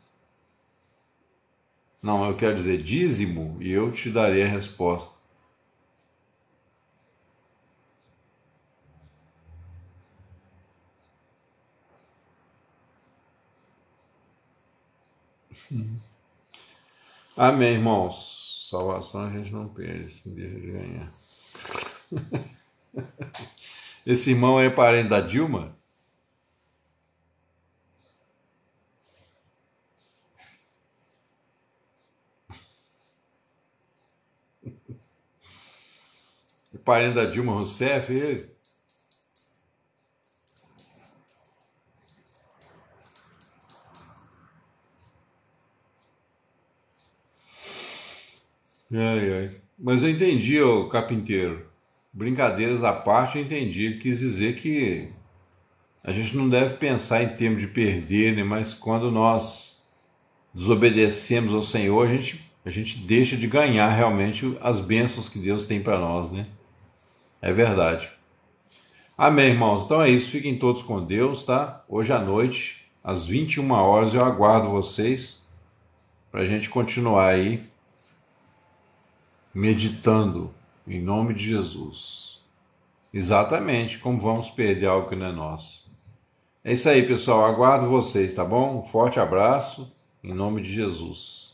Não, eu quero dizer dízimo e eu te darei a resposta. Amém, irmãos. Salvação a gente não perde, se deixa de ganhar. Esse irmão é parente da Dilma? É parente da Dilma Rousseff, ele? Ai, ai. Mas eu entendi, ô carpinteiro. Brincadeiras à parte, eu entendi. Ele quis dizer que a gente não deve pensar em termos de perder, né? Mas quando nós desobedecemos ao Senhor, a gente deixa de ganhar realmente as bênçãos que Deus tem para nós, né? É verdade. Amém, irmãos. Então é isso. Fiquem todos com Deus, tá? Hoje à noite, às 21 horas, eu aguardo vocês para a gente continuar aí meditando em nome de Jesus. Exatamente, como vamos perder algo que não é nosso. É isso aí, pessoal. Aguardo vocês, tá bom? Um forte abraço, em nome de Jesus.